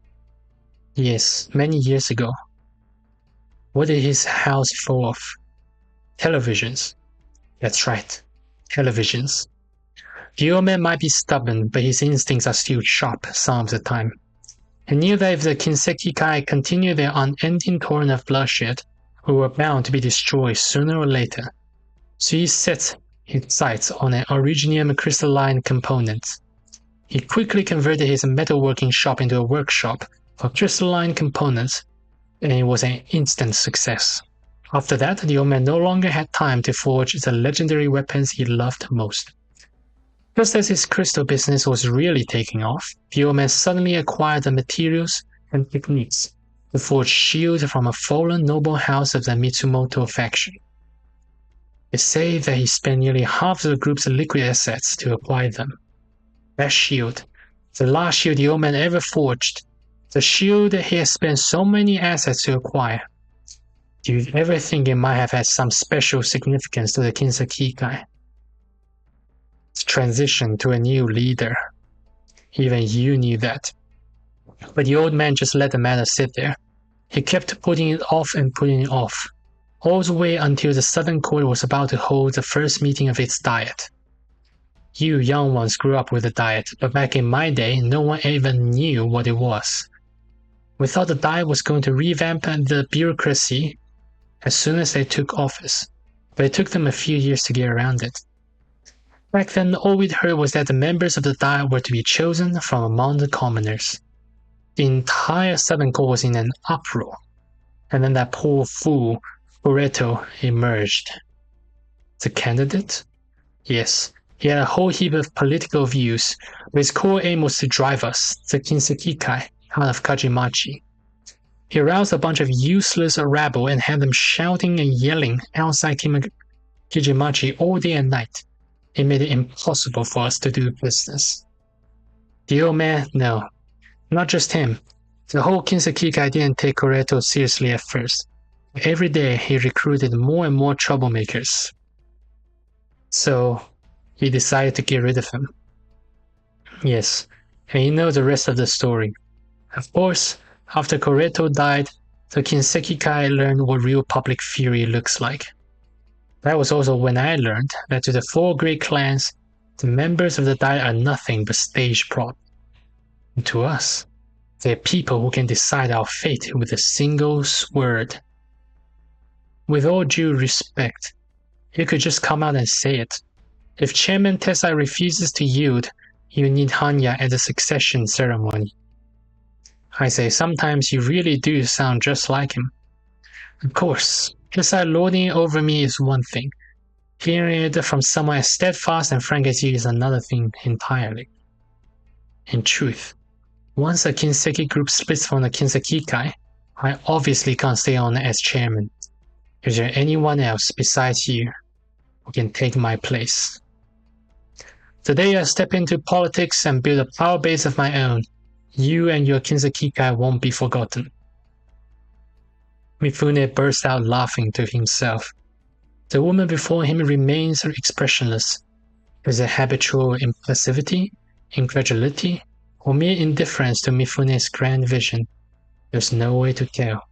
Yes, many years ago. What is his house full of? Televisions. That's right, televisions. The old man might be stubborn, but his instincts are still sharp some of the time. He knew that if the Kinseki Kai continued their unending torrent of bloodshed, we were bound to be destroyed sooner or later. So he set his sights on an originium crystalline component. He quickly converted his metalworking shop into a workshop for crystalline components, and it was an instant success. After that, the old man no longer had time to forge the legendary weapons he loved most. Just as his crystal business was really taking off, the old man suddenly acquired the materials and techniques to forge shields from a fallen noble house of the Mitsumoto faction. They say that he spent nearly half of the group's liquid assets to acquire them. That shield, the last shield the old man ever forged, the shield that he has spent so many assets to acquire. Do you ever think it might have had some special significance to the Kinseki Kai? It's transition to a new leader. Even you knew that. But the old man just let the matter sit there. He kept putting it off and putting it off, all the way until the Southern Court was about to hold the first meeting of its diet. You young ones grew up with the diet, but back in my day, no one even knew what it was. We thought the diet was going to revamp the bureaucracy as soon as they took office, but it took them a few years to get around it. Back then, all we'd heard was that the members of the diet were to be chosen from among the commoners. The entire Southern Court was in an uproar, and then that poor fool, Fureto, emerged. The candidate? Yes, he had a whole heap of political views, but his core aim was to drive us, the Kinseki Kai, out of Kajimachi. He aroused a bunch of useless rabble and had them shouting and yelling outside Kijimachi all day and night. It made it impossible for us to do business. The old man, no, not just him. The whole Kinseki Kai didn't take Koreto seriously at first. Every day he recruited more and more troublemakers. So he decided to get rid of him. Yes, and you know the rest of the story. Of course, after Koreto died, the Kinseki Kai learned what real public fury looks like. That was also when I learned that to the four great clans, the members of the Dai are nothing but stage prop. And to us, They're people who can decide our fate with a single word. With all due respect, you could just come out and say it. If Chairman Tessai refuses to yield, you need Hanya at the succession ceremony. I say sometimes you really do sound just like him. Of course, Tessai lording it over me is one thing. Hearing it from someone as steadfast and frank as you is another thing entirely. In truth, once the Kinseki group splits from the Kinsekikai, I obviously can't stay on as chairman. Is there anyone else besides you who can take my place? The day I step into politics and build a power base of my own, you and your Kinsekikai won't be forgotten. Mifune burst out laughing to himself. The woman before him remains expressionless. Is it habitual impassivity, incredulity, or mere indifference to Mifune's grand vision? There's no way to tell.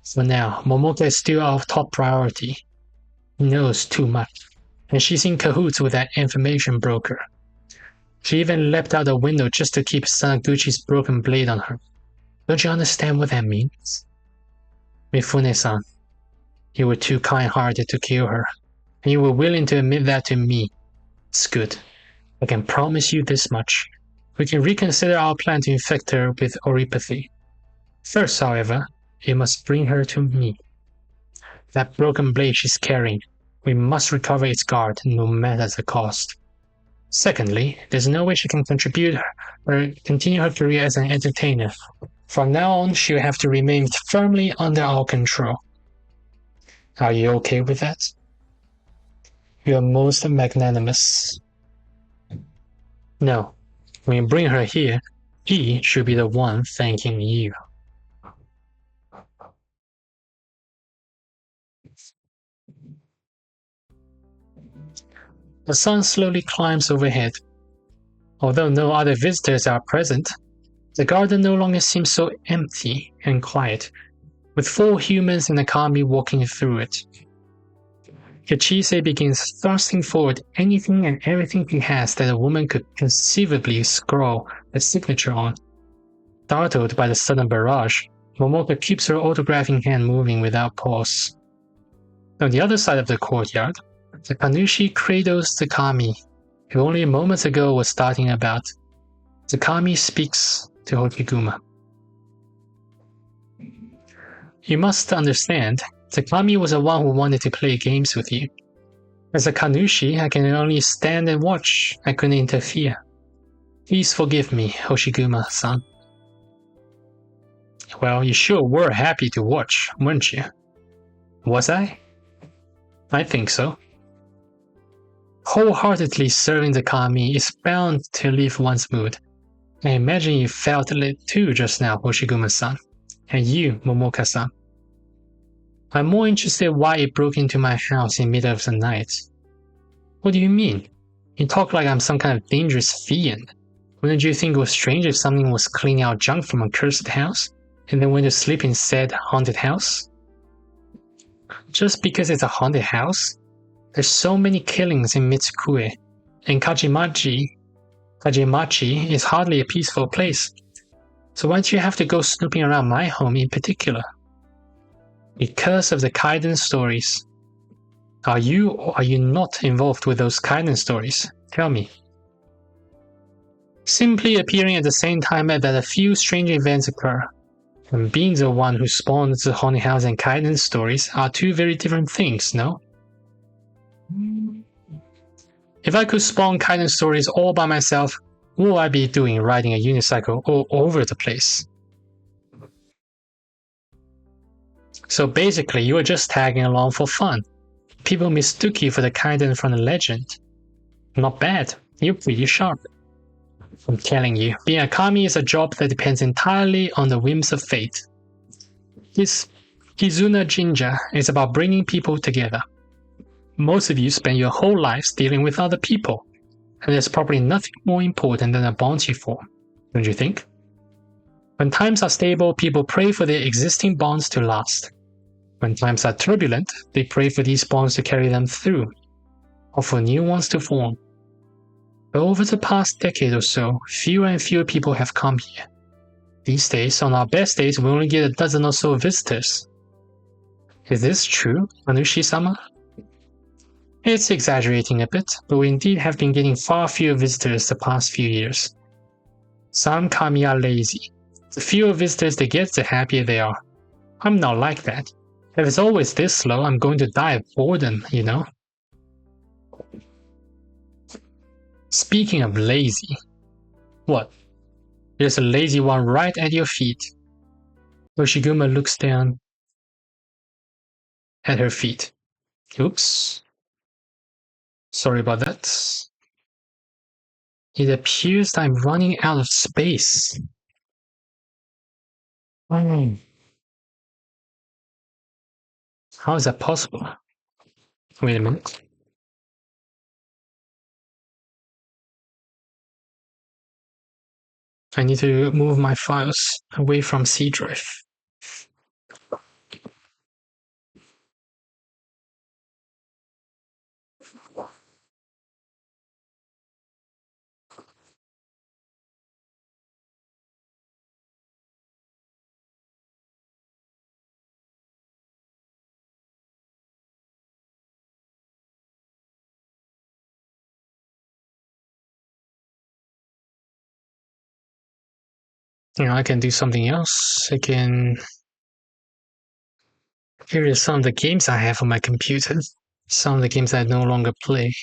For now, Momoka is still our top priority. He knows too much, and she's in cahoots with that information broker. She even leapt out the window just to keep Sanaguchi's broken blade on her. Don't you understand what that means? Mifune-san, you were too kind-hearted to kill her, and you were willing to admit that to me. It's good. I can promise you this much. We can reconsider our plan to infect her with oripathy. First, however, you must bring her to me. That broken blade she's carrying, we must recover its guard, no matter the cost. Secondly, there's no way she can contribute or continue her career as an entertainer. From now on, she'll have to remain firmly under our control. Are you okay with that? You are most magnanimous. No, when you bring her here, he should be the one thanking you. The sun slowly climbs overhead. Although no other visitors are present, the garden no longer seems so empty and quiet, with 4 humans and a kami walking through it. Kachise begins thrusting forward anything and everything he has that a woman could conceivably scrawl a signature on. Startled by the sudden barrage, Momoka keeps her autographing hand moving without pause. On the other side of the courtyard, the Kanushi cradles the kami, who only moments ago was starting about. The kami speaks to Hokiguma. You must understand, the kami was the one who wanted to play games with you. As a Kanushi, I can only stand and watch. I couldn't interfere. Please forgive me, Hoshiguma-san. Well, you sure were happy to watch, weren't you? Was I? I think so. Wholeheartedly serving the kami is bound to lift one's mood. I imagine you felt it too just now, Hoshiguma-san. And you, Momoka-san. I'm more interested why it broke into my house in the middle of the night. What do you mean? You talk like I'm some kind of dangerous fiend. Wouldn't you think it was strange if something was cleaning out junk from a cursed house, and then went to sleep in said haunted house? Just because it's a haunted house? There's so many killings in Mitsukue, and Kajimachi is hardly a peaceful place. So why do you have to go snooping around my home in particular? Because of the kaiden stories. Are you or are you not involved with those kaiden stories? Tell me. Simply appearing at the same time that a few strange events occur, and being the one who spawns the haunted house and kaiden stories are 2 very different things, no? If I could spawn kaiden stories all by myself, what would I be doing riding a unicycle all over the place? So basically, you were just tagging along for fun. People mistook you for the kaiden from the legend. Not bad, you're pretty sharp. I'm telling you, being a kami is a job that depends entirely on the whims of fate. This Kizuna Jinja is about bringing people together. Most of you spend your whole lives dealing with other people, and there's probably nothing more important than a bond you form, don't you think? When times are stable, people pray for their existing bonds to last. When times are turbulent, they pray for these bonds to carry them through, or for new ones to form. But over the past decade or so, fewer and fewer people have come here. These days, on our best days, we only get a dozen or so visitors. Is this true, Anushi-sama? It's exaggerating a bit, but we indeed have been getting far fewer visitors the past few years. Some kami are lazy. The fewer visitors they get, the happier they are. I'm not like that. If it's always this slow, I'm going to die of boredom, you know? Speaking of lazy. What? There's a lazy one right at your feet. Yoshiguma looks down at her feet. Oops. Sorry about that. It appears I'm running out of space. How is that possible? Wait a minute. I need to move my files away from C drive. I can do something else. Here is some of the games I have on my computer. Some of the games I no longer play.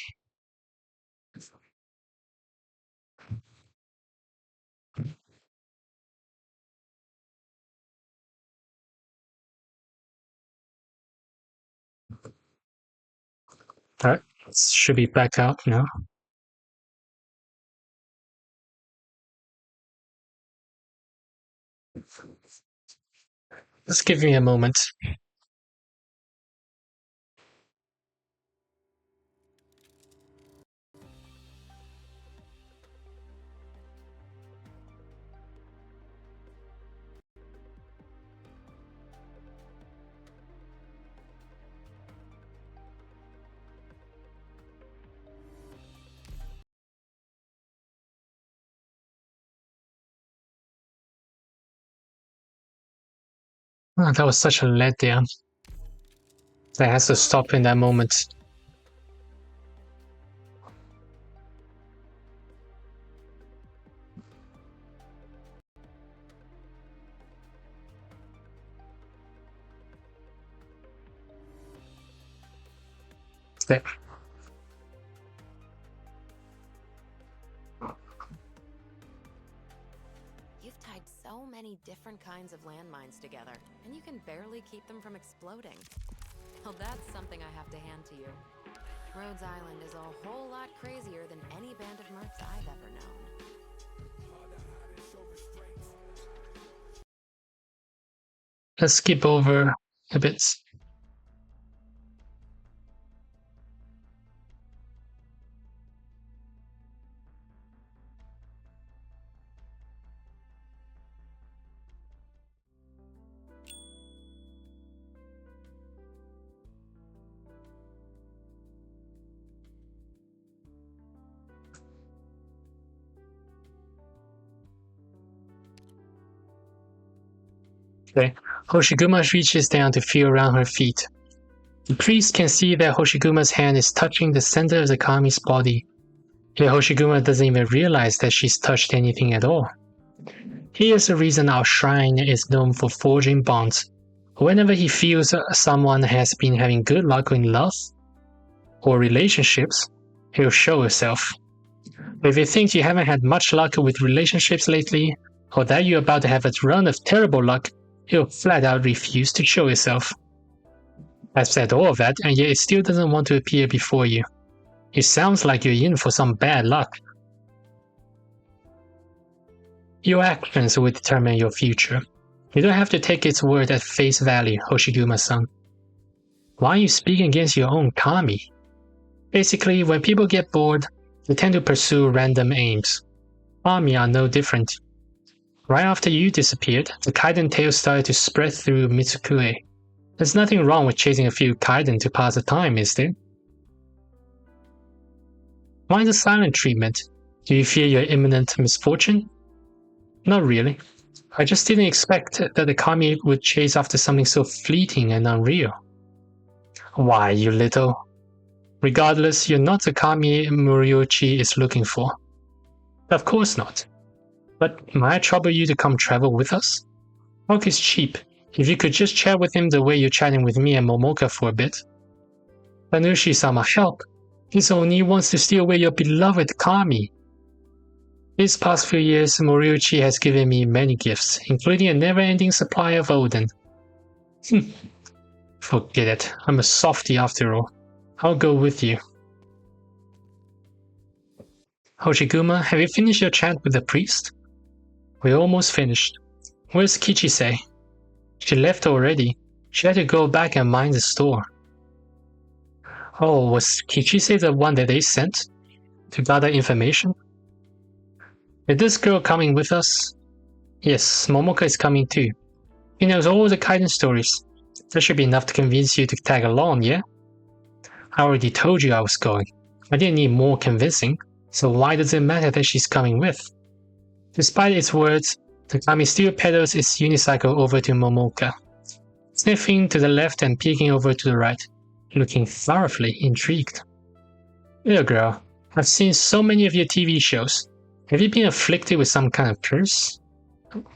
Alright, should be back out now. Just give me a moment. Oh, that was such a letdown. That has to stop in that moment. There. You've tied so many different kinds of landmines together, and you can barely keep them from exploding. Well, that's something I have to hand to you. Rhodes Island is a whole lot crazier than any band of mercs I've ever known. Let's skip over a bit. Okay. Hoshiguma reaches down to feel around her feet. The priest can see that Hoshiguma's hand is touching the center of the kami's body. Yet Hoshiguma doesn't even realize that she's touched anything at all. Here's the reason our shrine is known for forging bonds. Whenever he feels someone has been having good luck in love or relationships, he'll show himself. If he thinks you haven't had much luck with relationships lately, or that you're about to have a run of terrible luck, he'll flat out refuse to show himself. I've said all of that, and yet it still doesn't want to appear before you. It sounds like you're in for some bad luck. Your actions will determine your future. You don't have to take its word at face value, Hoshiguma-san. Why are you speaking against your own kami? Basically, when people get bored, they tend to pursue random aims. Kami are no different. Right after you disappeared, the kaiden tale started to spread through Mitsukue. There's nothing wrong with chasing a few kaiden to pass the time, is there? Why the silent treatment? Do you fear your imminent misfortune? Not really. I just didn't expect that the kami would chase after something so fleeting and unreal. Why, you little... Regardless, you're not the kami Moriuchi is looking for. Of course not. But might I trouble you to come travel with us? Talk is cheap. If you could just chat with him the way you're chatting with me and Momoka for a bit. Tanushi-sama, help! This Oni wants to steal away your beloved kami. These past few years, Moriuchi has given me many gifts, including a never-ending supply of Oden. Forget it. I'm a softie after all. I'll go with you. Hoshiguma, have you finished your chat with the priest? We're almost finished. Where's Kichise? She left already. She had to go back and mind the store. Oh, was Kichise the one that they sent to gather information? Is this girl coming with us? Yes, Momoka is coming too. He knows all the kaiden stories. That should be enough to convince you to tag along, yeah? I already told you I was going. I didn't need more convincing, so why does it matter that she's coming with? Despite its words, the kami still pedals its unicycle over to Momoka, sniffing to the left and peeking over to the right, looking thoroughly intrigued. Little girl, I've seen so many of your TV shows. Have you been afflicted with some kind of curse?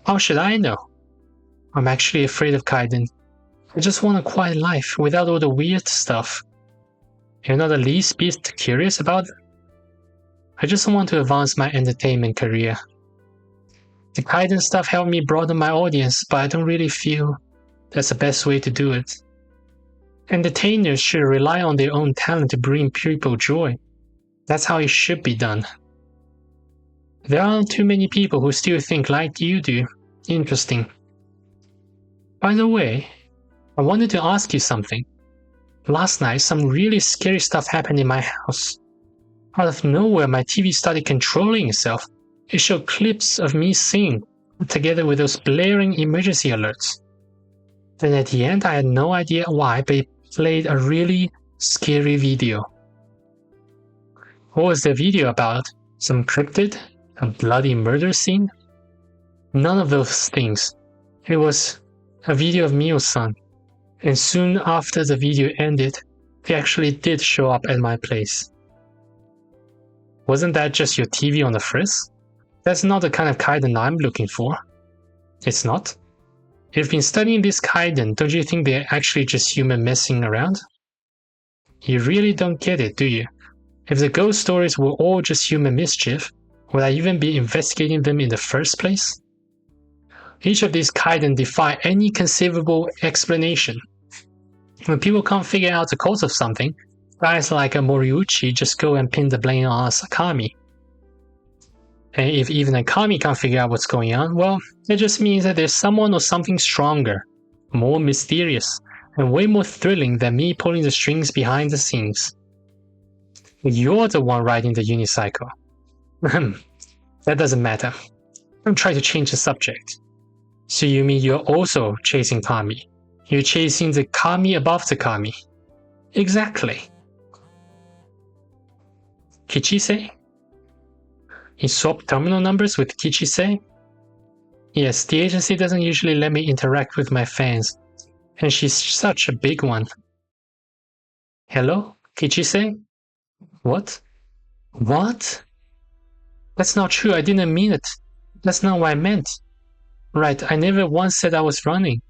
How should I know? I'm actually afraid of kaiden. I just want a quiet life without all the weird stuff. You're not the least bit curious about it? I just want to advance my entertainment career. The kaiden stuff helped me broaden my audience, but I don't really feel that's the best way to do it. Entertainers should rely on their own talent to bring people joy. That's how it should be done. There aren't too many people who still think like you do. Interesting. By the way, I wanted to ask you something. Last night, some really scary stuff happened in my house. Out of nowhere, my TV started controlling itself. It showed clips of me singing, together with those blaring emergency alerts. Then at the end, I had no idea why, but it played a really scary video. What was the video about? Some cryptid? A bloody murder scene? None of those things. It was a video of Mio-san. And soon after the video ended, he actually did show up at my place. Wasn't that just your TV on the frizz? That's not the kind of kaiden I'm looking for. It's not? You've been studying this kaiden, don't you think they're actually just human messing around? You really don't get it, do you? If the ghost stories were all just human mischief, would I even be investigating them in the first place? Each of these kaiden defy any conceivable explanation. When people can't figure out the cause of something, guys like a Moriuchi just go and pin the blame on a kami. And if even a kami can't figure out what's going on, well, it just means that there's someone or something stronger, more mysterious, and way more thrilling than me pulling the strings behind the scenes. You're the one riding the unicycle. That doesn't matter. Don't try to change the subject. So you mean you're also chasing kami? You're chasing the kami above the kami. Exactly. Kichise? You swap terminal numbers with Kichise? Yes, the agency doesn't usually let me interact with my fans, and she's such a big one. Hello? Kichise? What? What? That's not true, I didn't mean it. That's not what I meant. Right, I never once said I was running.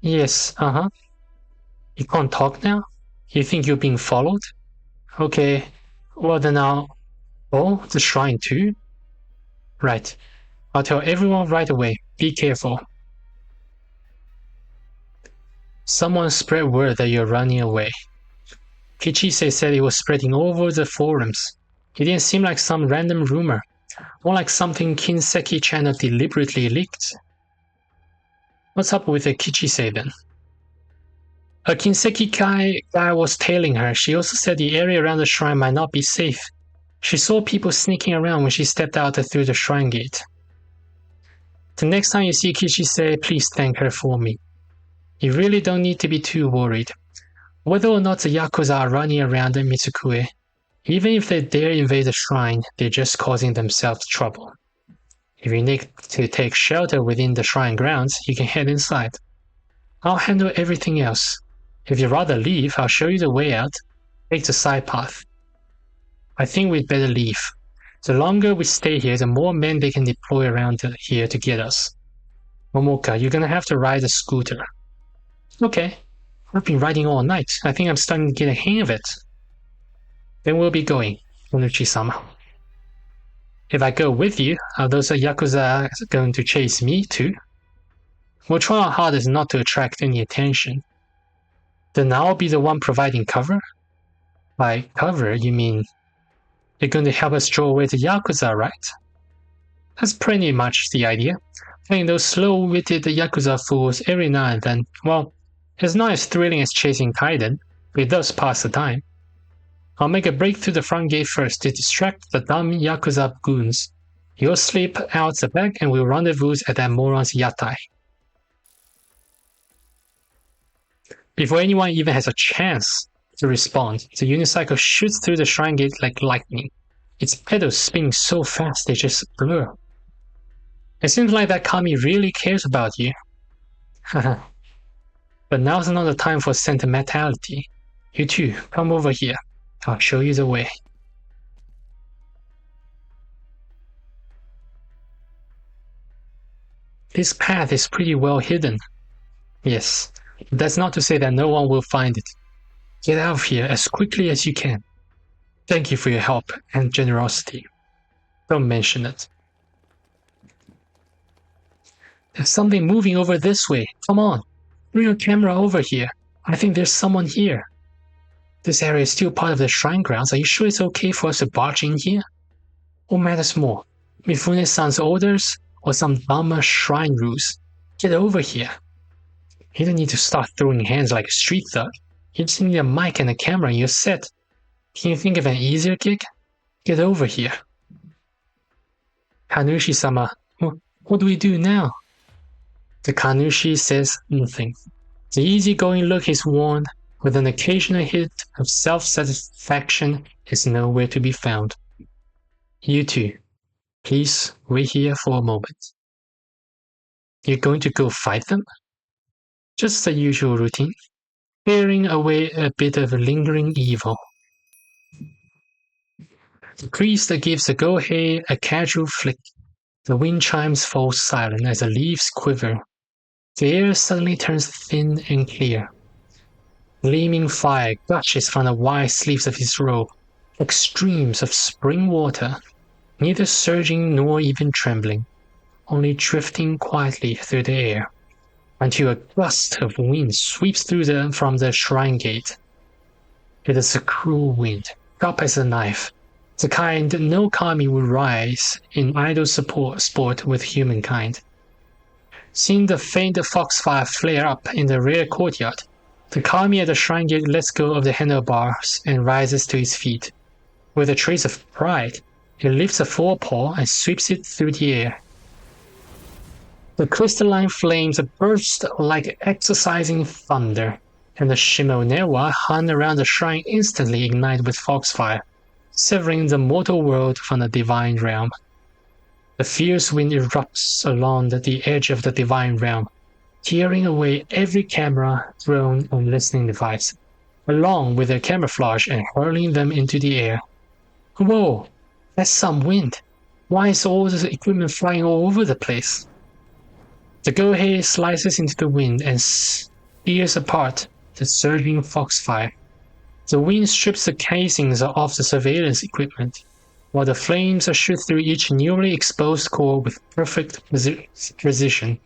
Yes, You can't talk now? You think you're being followed? Okay, well then Oh, the shrine too? Right, I'll tell everyone right away, be careful. Someone spread word that you're running away. Kichise said it was spreading all over the forums. It didn't seem like some random rumor, more like something Kinseki-chan deliberately leaked. What's up with the Kichise then? A Kinseki guy was tailing her. She also said the area around the shrine might not be safe. She saw people sneaking around when she stepped out through the shrine gate. The next time you see Kichise, please thank her for me. You really don't need to be too worried. Whether or not the Yakuza are running around in Mitsukue, even if they dare invade the shrine, they're just causing themselves trouble. If you need to take shelter within the shrine grounds, you can head inside. I'll handle everything else. If you'd rather leave, I'll show you the way out. Take the side path. I think we'd better leave. The longer we stay here, the more men they can deploy around here to get us. Momoka, you're gonna have to ride a scooter. Okay. I've been riding all night. I think I'm starting to get a hang of it. Then we'll be going, Onuchi-sama. If I go with you, are those Yakuza going to chase me too? We'll try our hardest not to attract any attention. Then I'll be the one providing cover? By cover, you mean you're going to help us draw away the Yakuza, right? That's pretty much the idea. Playing those slow-witted Yakuza fools every now and then, well, it's not as thrilling as chasing kaiden, but it does pass the time. I'll make a break through the front gate first to distract the dumb Yakuza goons. You'll slip out the back and we'll rendezvous at that moron's yatai. Before anyone even has a chance to respond, the unicycle shoots through the shrine gate like lightning. Its pedals spinning so fast they just blur. It seems like that Kami really cares about you. Haha. But now's not the time for sentimentality. You two, come over here. I'll show you the way. This path is pretty well hidden. Yes, but that's not to say that no one will find it. Get out of here as quickly as you can. Thank you for your help and generosity. Don't mention it. There's something moving over this way. Come on. Bring your camera over here. I think there's someone here. This area is still part of the shrine grounds. Are you sure it's okay for us to barge in here? What matters more, Mifune-san's orders or some dumb shrine rules? Get over here. You don't need to start throwing hands like a street thug. You just need a mic and a camera and you're set. Can you think of an easier gig? Get over here. Kanushi-sama, what do we do now? The Kanushi says nothing. The easygoing look is worn, with an occasional hit of self-satisfaction is nowhere to be found. You two, please wait here for a moment. You're going to go fight them? Just the usual routine, clearing away a bit of lingering evil. The priest gives the gohei a casual flick. The wind chimes fall silent as the leaves quiver. The air suddenly turns thin and clear. Gleaming fire gushes from the wide sleeves of his robe, like streams of spring water, neither surging nor even trembling, only drifting quietly through the air, until a gust of wind sweeps through from the shrine gate. It is a cruel wind, sharp as a knife, the kind no kami would rise in idle sport with humankind. Seeing the faint foxfire flare up in the rear courtyard, the kami at the shrine gate lets go of the handlebars and rises to his feet. With a trace of pride, he lifts a forepaw and sweeps it through the air. The crystalline flames burst like exorcising thunder, and the Shimonewa hung around the shrine instantly ignite with foxfire, severing the mortal world from the divine realm. The fierce wind erupts along the edge of the divine realm, tearing away every camera, drone, and listening device, along with their camouflage and hurling them into the air. Whoa, that's some wind. Why is all this equipment flying all over the place? The gohei slices into the wind and spears apart the surging foxfire. The wind strips the casings off the surveillance equipment, while the flames shoot through each newly exposed core with perfect precision.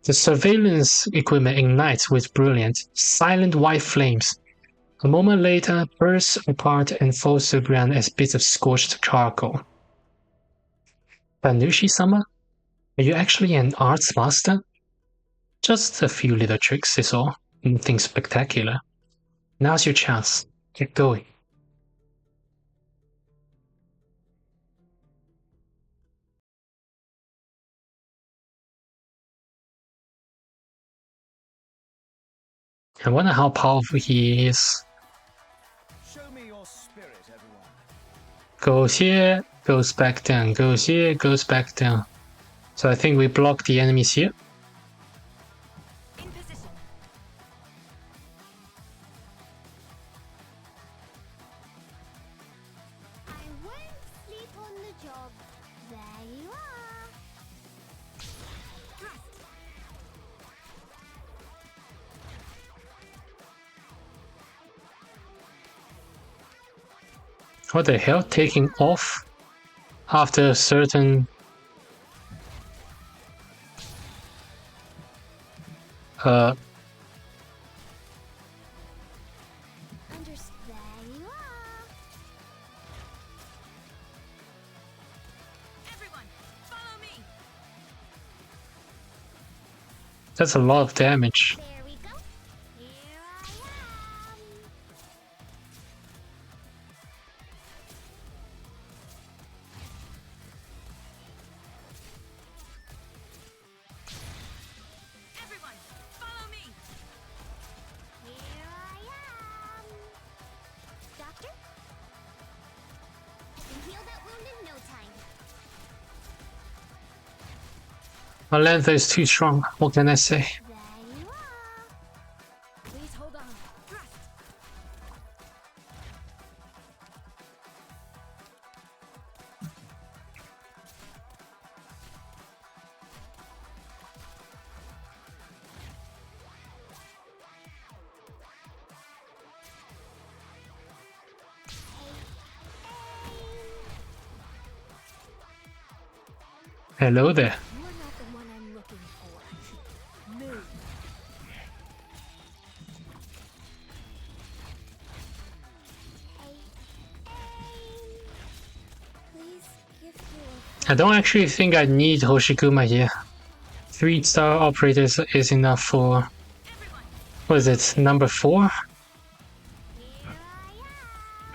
The surveillance equipment ignites with brilliant, silent white flames. A moment later, bursts apart and falls to the ground as bits of scorched charcoal. Kanushi-sama? Are you actually an arts master? Just a few little tricks is all, nothing spectacular. Now's your chance. Get going. I wonder how powerful he is. Show me your spirit, everyone. Goes here, goes back down, goes here, goes back down. So I think we block the enemies here. In position. I won't sleep on the job. There you are. Thrust. What the hell? Taking off after a certain There you are. Everyone, follow me. that's a lot of damage. There we go. Here I am. Everyone, follow me. Here I am. Doctor? I can heal that wound in no time. Malantha is too strong. What can I say? There you are. Please hold on. Thrust. Hello there. You are not the one I'm looking for. Move. Please give you I don't actually think I need Hoshikuma here. 3-star operators is enough for, Everyone, what is it, number 4? Here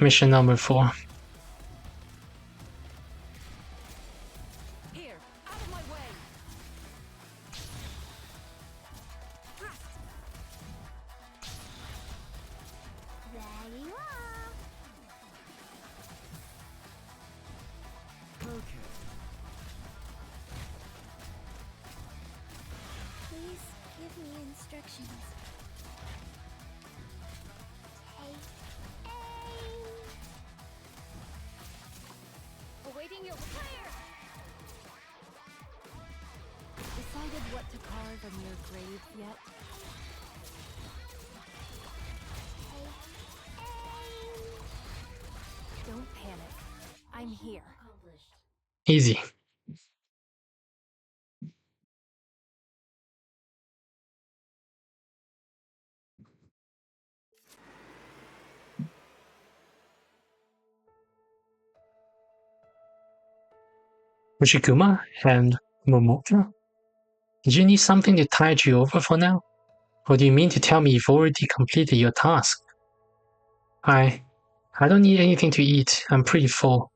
I Mission number 4. here, out of my way. Thrust. There you are. Okay. Please give me instructions. Awaiting your fire. Decided what to carve on your grave yet? Don't panic. I'm here. Easy. Hoshikuma and Momoka? Did you need something to tide you over for now? Or do you mean to tell me you've already completed your task? I don't need anything to eat. I'm pretty full.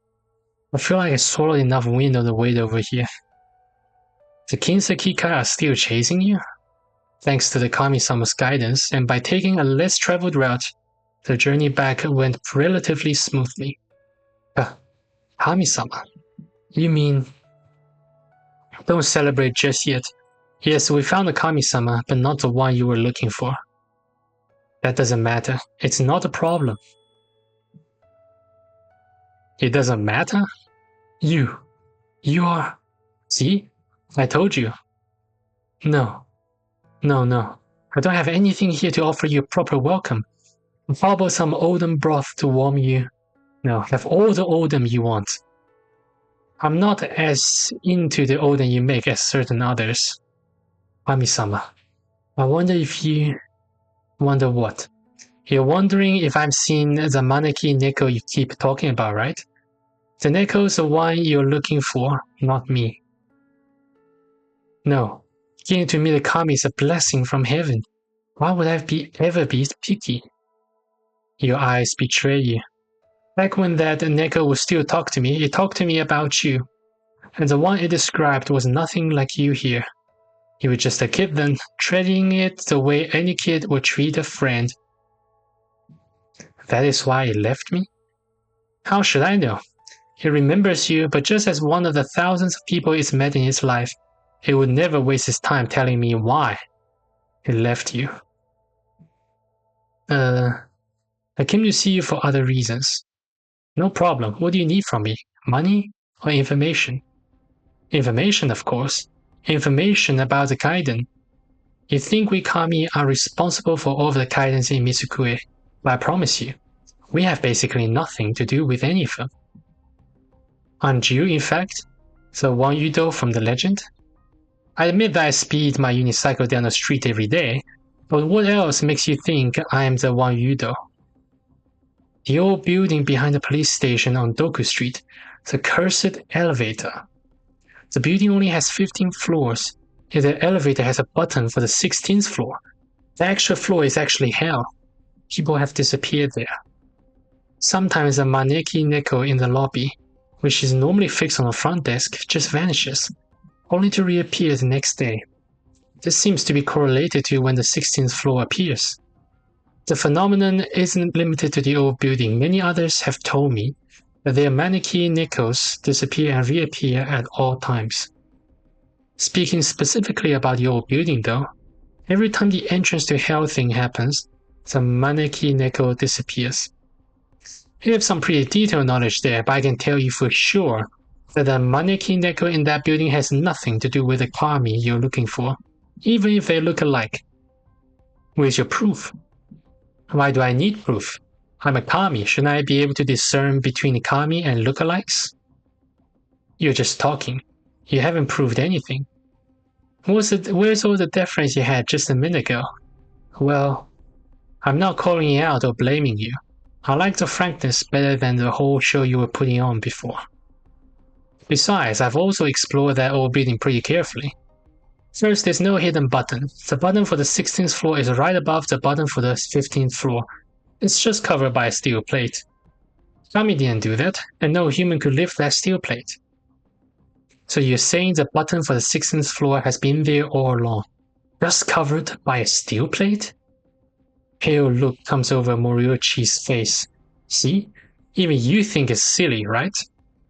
I feel like I swallowed enough wind on the way over here. The Kinsakika are still chasing you? Thanks to the Kami-sama's guidance, and by taking a less traveled route, the journey back went relatively smoothly. Kami-sama? You mean... Don't celebrate just yet. Yes, we found the Kami-sama, but not the one you were looking for. That doesn't matter. It's not a problem. It doesn't matter? You are... See? I told you. No. I don't have anything here to offer you a proper welcome. How about some Odin broth to warm you? No, have all the Odin you want. I'm not as into the Odin you make as certain others. Kami-sama, I wonder if you... Wonder what? You're wondering if I'm seeing the Maneki Neko you keep talking about, right? The Neko's the one you're looking for, not me. No. Getting to meet a Kami is a blessing from heaven. Why would I ever be picky? Your eyes betray you. Back when that Neko would still talk to me, it talked to me about you. And the one it described was nothing like you here. You were just a kid then, treating it the way any kid would treat a friend. That is why it left me? How should I know? He remembers you, but just as one of the thousands of people it's met in his life, he would never waste his time telling me why he left you. I came to see you for other reasons. No problem. What do you need from me? Money or information? Information, of course. Information about the kaiden. You think we kami are responsible for all of the kaidens in Mitsukue, but I promise you, we have basically nothing to do with any of them. Aren't you, in fact, the one Yudo from the legend? I admit that I speed my unicycle down the street every day, but what else makes you think I am the one Yudo? The old building behind the police station on Doku Street, the cursed elevator. The building only has 15 floors, yet the elevator has a button for the 16th floor. The extra floor is actually hell. People have disappeared there. Sometimes a maneki neko in the lobby, which is normally fixed on the front desk, just vanishes, only to reappear the next day. This seems to be correlated to when the 16th floor appears. The phenomenon isn't limited to the old building. Many others have told me that their maneki nekos disappear and reappear at all times. Speaking specifically about the old building though, every time the entrance to hell thing happens, the maneki neko disappears. You have some pretty detailed knowledge there, but I can tell you for sure that the maneki neko in that building has nothing to do with the kami you're looking for, even if they look alike. Where's your proof? Why do I need proof? I'm a kami, shouldn't I be able to discern between kami and lookalikes? You're just talking. You haven't proved anything. Where's all the deference you had just a minute ago? Well, I'm not calling you out or blaming you. I like the frankness better than the whole show you were putting on before. Besides, I've also explored that old building pretty carefully. First, there's no hidden button. The button for the 16th floor is right above the button for the 15th floor. It's just covered by a steel plate. Kami didn't do that, and no human could lift that steel plate. So you're saying the button for the 16th floor has been there all along, just covered by a steel plate? Pale look comes over Moriuchi's face. See? Even you think it's silly, right?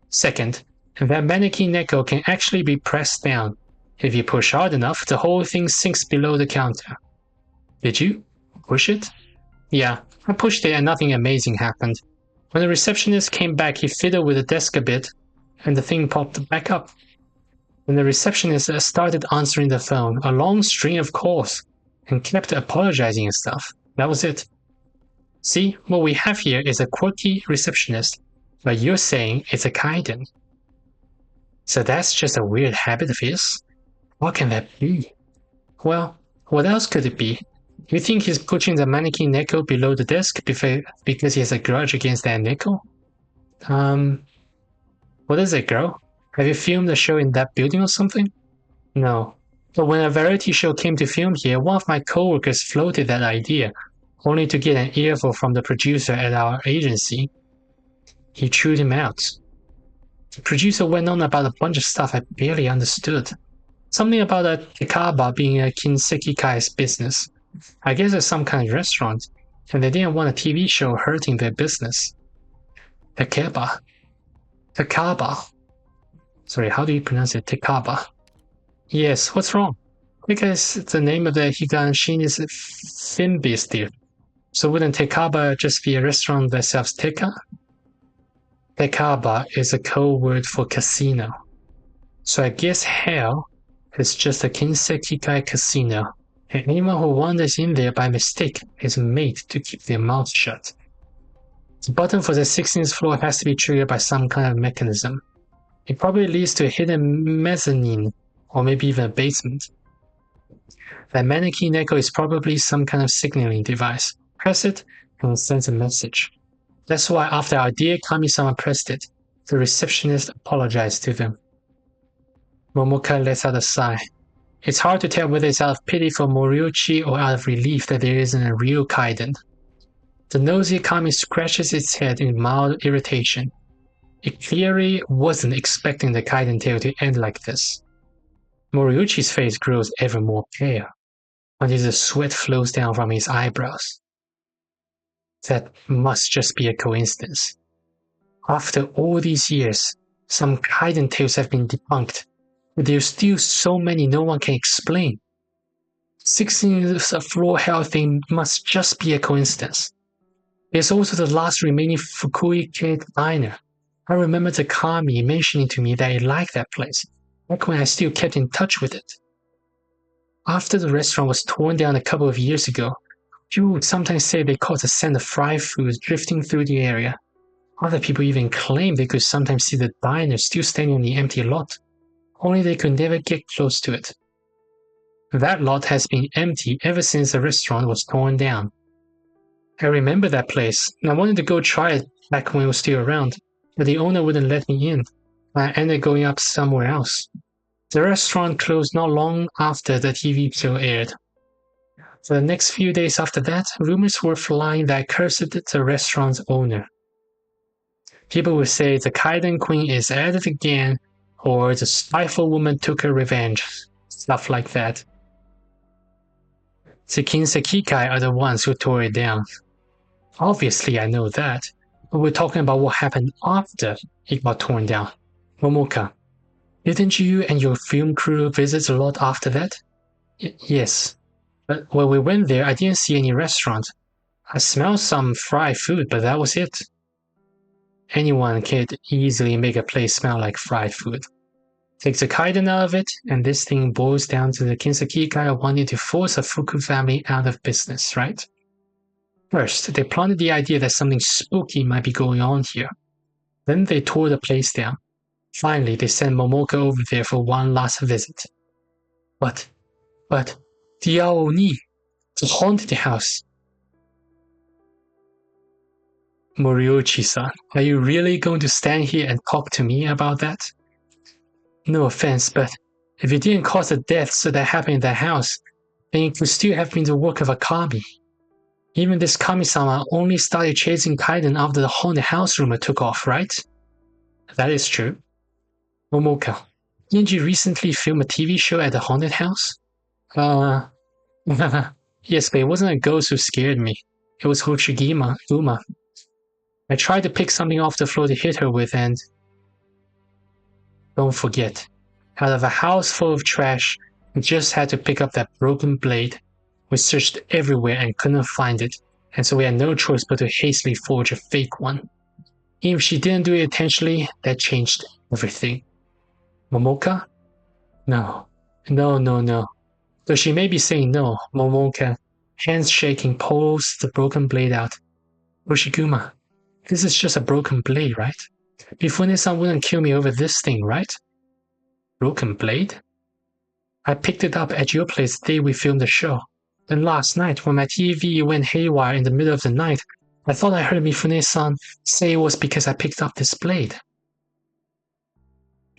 Second, that maneki neko can actually be pressed down. If you push hard enough, the whole thing sinks below the counter. Did you push it? Yeah, I pushed it and nothing amazing happened. When the receptionist came back, he fiddled with the desk a bit, and the thing popped back up. When the receptionist started answering the phone, a long string of calls, and kept apologizing and stuff. That was it. See, what we have here is a quirky receptionist, but you're saying it's a kaiden. So that's just a weird habit of his? What can that be? Well, what else could it be? You think he's pushing the maneki neko below the desk because he has a grudge against that neko? What is it, girl? Have you filmed the show in that building or something? No. But when a variety show came to film here, one of my coworkers floated that idea, only to get an earful from the producer at our agency. He chewed him out. The producer went on about a bunch of stuff I barely understood. Something about a tekaba being a kinsekikai's business. I guess it's some kind of restaurant, and they didn't want a TV show hurting their business. Tekaba. Sorry, how do you pronounce it? Tekaba. Yes, what's wrong? Because the name of the Higanshin is Finbistir. So wouldn't Tekaba just be a restaurant that serves teka? Tekaba is a code word for casino. So I guess hell is just a kinsekikai casino, and anyone who wanders in there by mistake is made to keep their mouth shut. The button for the 16th floor has to be triggered by some kind of mechanism. It probably leads to a hidden mezzanine, or maybe even a basement. That maneki neko is probably some kind of signaling device. Press it, and it sends a message. That's why after our dear Kami-sama pressed it, the receptionist apologized to them. Momoka lets out a sigh. It's hard to tell whether it's out of pity for Moriuchi or out of relief that there isn't a real kaiden. The nosy Kami scratches its head in mild irritation. It clearly wasn't expecting the kaiden tale to end like this. Moriuchi's face grows ever more pale, until the sweat flows down from his eyebrows. That must just be a coincidence. After all these years, some kaiden tales have been debunked. but there's still so many no one can explain. 16th floor hell thing must just be a coincidence. There's also the last remaining Fukui cake diner. I remember the Kami mentioning to me that he liked that place, back when I still kept in touch with it. After the restaurant was torn down a couple of years ago, people would sometimes say they caught the scent of fried food drifting through the area. Other people even claimed they could sometimes see the diner still standing on the empty lot, only they could never get close to it. That lot has been empty ever since the restaurant was torn down. I remember that place, and I wanted to go try it back when it was still around, but the owner wouldn't let me in. I ended up going up somewhere else. The restaurant closed not long after the TV show aired. For the next few days after that, rumors were flying that I cursed the restaurant's owner. People would say the Kaiden Queen is at it again, or the stifle woman took her revenge, stuff like that. The Kinsekikai are the ones who tore it down. Obviously I know that, but we're talking about what happened after it got torn down. Momoka, didn't you and your film crew visit a lot after that? Yes, but when we went there I didn't see any restaurant. I smelled some fried food, but that was it. Anyone could easily make a place smell like fried food. Take the kaiden out of it, and this thing boils down to the Kinsekikai wanting to force the Fuku family out of business, right? First, they planted the idea that something spooky might be going on here. Then they tore the place down. Finally, they sent Momoka over there for one last visit. But, the Aoni, the haunted house. Moriochi-san, are you really going to stand here and talk to me about that? No offense, but if it didn't cause the deaths that happened in that house, then it could still have been the work of a kami. Even this kami-sama only started chasing kaiden after the haunted house rumor took off, right? That is true. Momoka, didn't you recently film a TV show at the haunted house? Yes, but it wasn't a ghost who scared me. It was Uma. I tried to pick something off the floor to hit her with and... Don't forget, out of a house full of trash, we just had to pick up that broken blade. We searched everywhere and couldn't find it, and so we had no choice but to hastily forge a fake one. Even if she didn't do it intentionally, that changed everything. Momoka? No. Though she may be saying no, Momoka, hands shaking, pulls the broken blade out. Yoshiguma, this is just a broken blade, right? Mifune-san wouldn't kill me over this thing, right? Broken blade? I picked it up at your place the day we filmed the show. Then last night, when my TV went haywire in the middle of the night, I thought I heard Mifune-san say it was because I picked up this blade.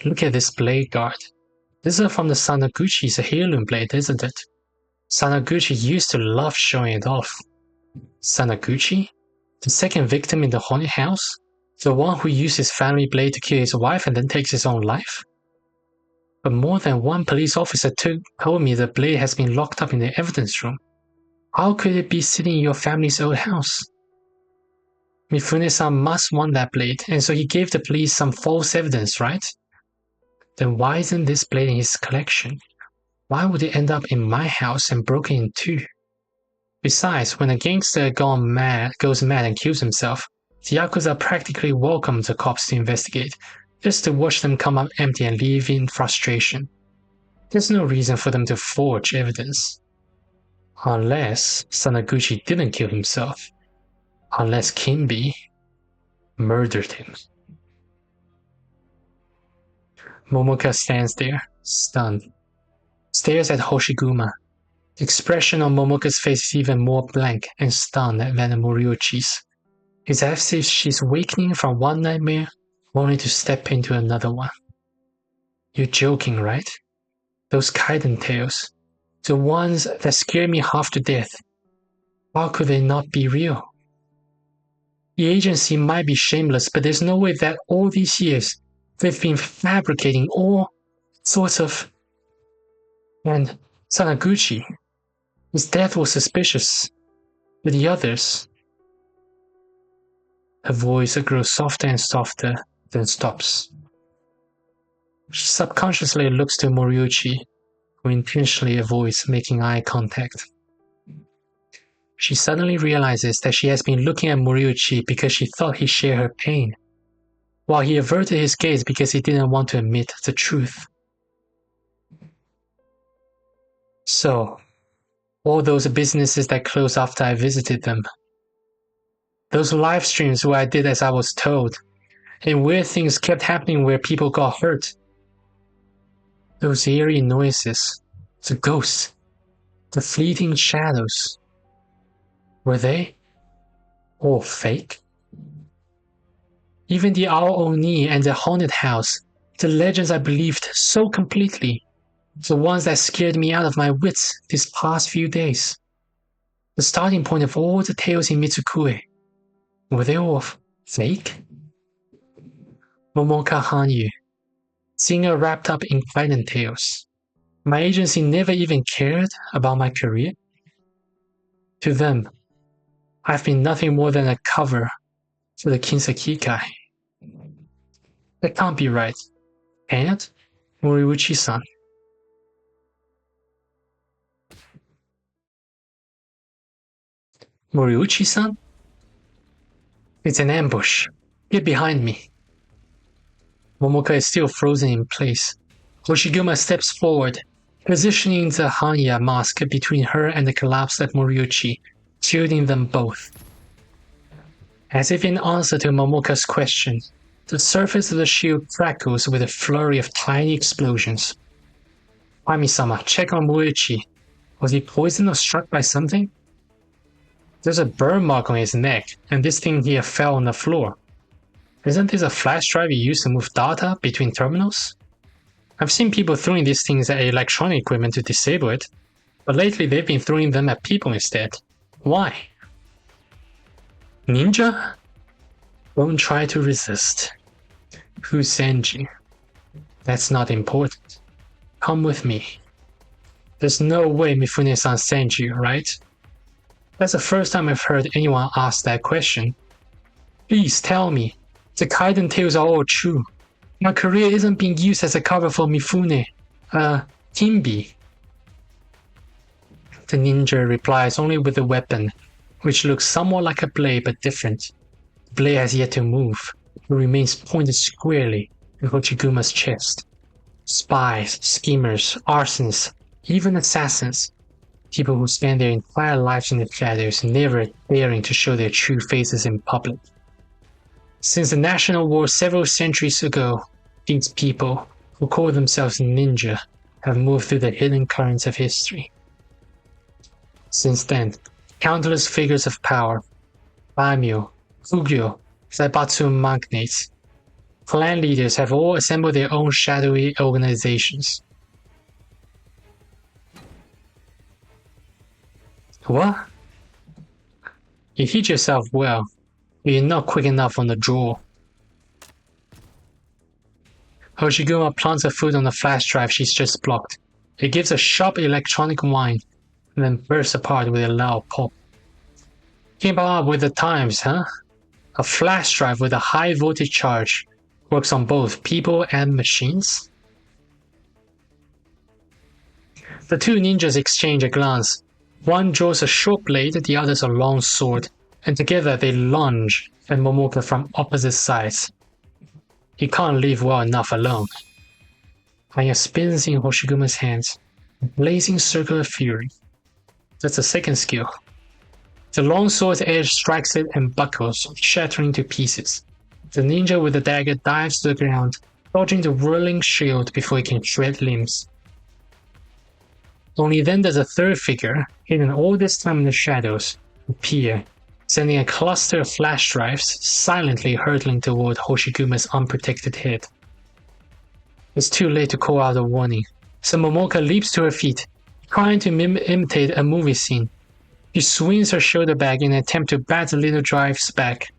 Look at this blade guard. This is from the Sanaguchi's heirloom blade, isn't it? Sanaguchi used to love showing it off. Sanaguchi? The second victim in the haunted house? The one who used his family blade to kill his wife and then takes his own life? But more than one police officer told me the blade has been locked up in the evidence room. How could it be sitting in your family's old house? Mifune-san must want that blade, and so he gave the police some false evidence, right? Then why isn't this blade in his collection? Why would it end up in my house and broken in two? Besides, when a gangster goes mad and kills himself, the Yakuza practically welcome the cops to investigate, just to watch them come up empty and leave in frustration. There's no reason for them to forge evidence. Unless Sanaguchi didn't kill himself. Unless Kimbi murdered him. Momoka stands there, stunned. Stares at Hoshiguma. The expression on Momoka's face is even more blank and stunned than Moriochi's. It's as if she's wakening from one nightmare, only to step into another one. You're joking, right? Those kaiden tales, the ones that scare me half to death, how could they not be real? The agency might be shameless, but there's no way that all these years they've been fabricating all sorts of... And Sanaguchi, his death was suspicious, but the others... Her voice grows softer and softer, then stops. She subconsciously looks to Moriuchi, who intentionally avoids making eye contact. She suddenly realizes that she has been looking at Moriuchi because she thought he shared her pain, while he averted his gaze because he didn't want to admit the truth. So, all those businesses that closed after I visited them, those live streams where I did as I was told, and weird things kept happening where people got hurt, those eerie noises, the ghosts, the fleeting shadows, were they all fake? Even the Ao Oni and the haunted house, the legends I believed so completely, the ones that scared me out of my wits these past few days, the starting point of all the tales in Mitsukue, were they all fake? Momoka Hanyu, singer wrapped up in kaiden tales. My agency never even cared about my career. To them, I've been nothing more than a cover for the Kinsakikai. That can't be right. Can it? Moriuchi-san. Moriuchi-san? It's an ambush. Get behind me. Momoka is still frozen in place. Hoshiguma steps forward, positioning the Hanya mask between her and the collapsed Moriuchi, shielding them both. As if in answer to Momoka's question, the surface of the shield crackles with a flurry of tiny explosions. Ami-sama, check on Moriuchi. Was he poisoned or struck by something? There's a burn mark on his neck, and this thing here fell on the floor. Isn't this a flash drive you use to move data between terminals? I've seen people throwing these things at electronic equipment to disable it, but lately they've been throwing them at people instead. Why? Ninja? Don't try to resist. Who sent you? That's not important. Come with me. There's no way Mifune-san sent you, right? That's the first time I've heard anyone ask that question. Please tell me. The kaiden tales are all true. My career isn't being used as a cover for Mifune. Kimbi. The ninja replies only with the weapon, which looks somewhat like a blade but different. The blade has yet to move. It remains pointed squarely in Hoshiguma's chest. Spies, schemers, arsonists, even assassins. People who spend their entire lives in the shadows, never daring to show their true faces in public. Since the National War several centuries ago, these people, who call themselves ninja, have moved through the hidden currents of history. Since then, countless figures of power, daimyo, kugyo, zaibatsu magnates, clan leaders have all assembled their own shadowy organizations. What? You hit yourself well, but you're not quick enough on the draw. Hoshiguma plants her foot on the flash drive she's just blocked. It gives a sharp electronic whine, and then bursts apart with a loud pop. Keep up with the times, huh? A flash drive with a high voltage charge works on both people and machines? The two ninjas exchange a glance. One draws a short blade, the other's a long sword, and together they lunge at Momoka from opposite sides. You can't leave well enough alone. Anya spins in Hoshiguma's hands, a blazing circle of fury. That's the second skill. The long sword's edge strikes it and buckles, shattering to pieces. The ninja with the dagger dives to the ground, dodging the whirling shield before it can shred limbs. Only then does a third figure, hidden all this time in the shadows, appear, sending a cluster of flash drives silently hurtling toward Hoshiguma's unprotected head. It's too late to call out a warning, so Momoka leaps to her feet, trying to imitate a movie scene. She swings her shoulder back in an attempt to bat the little drives back.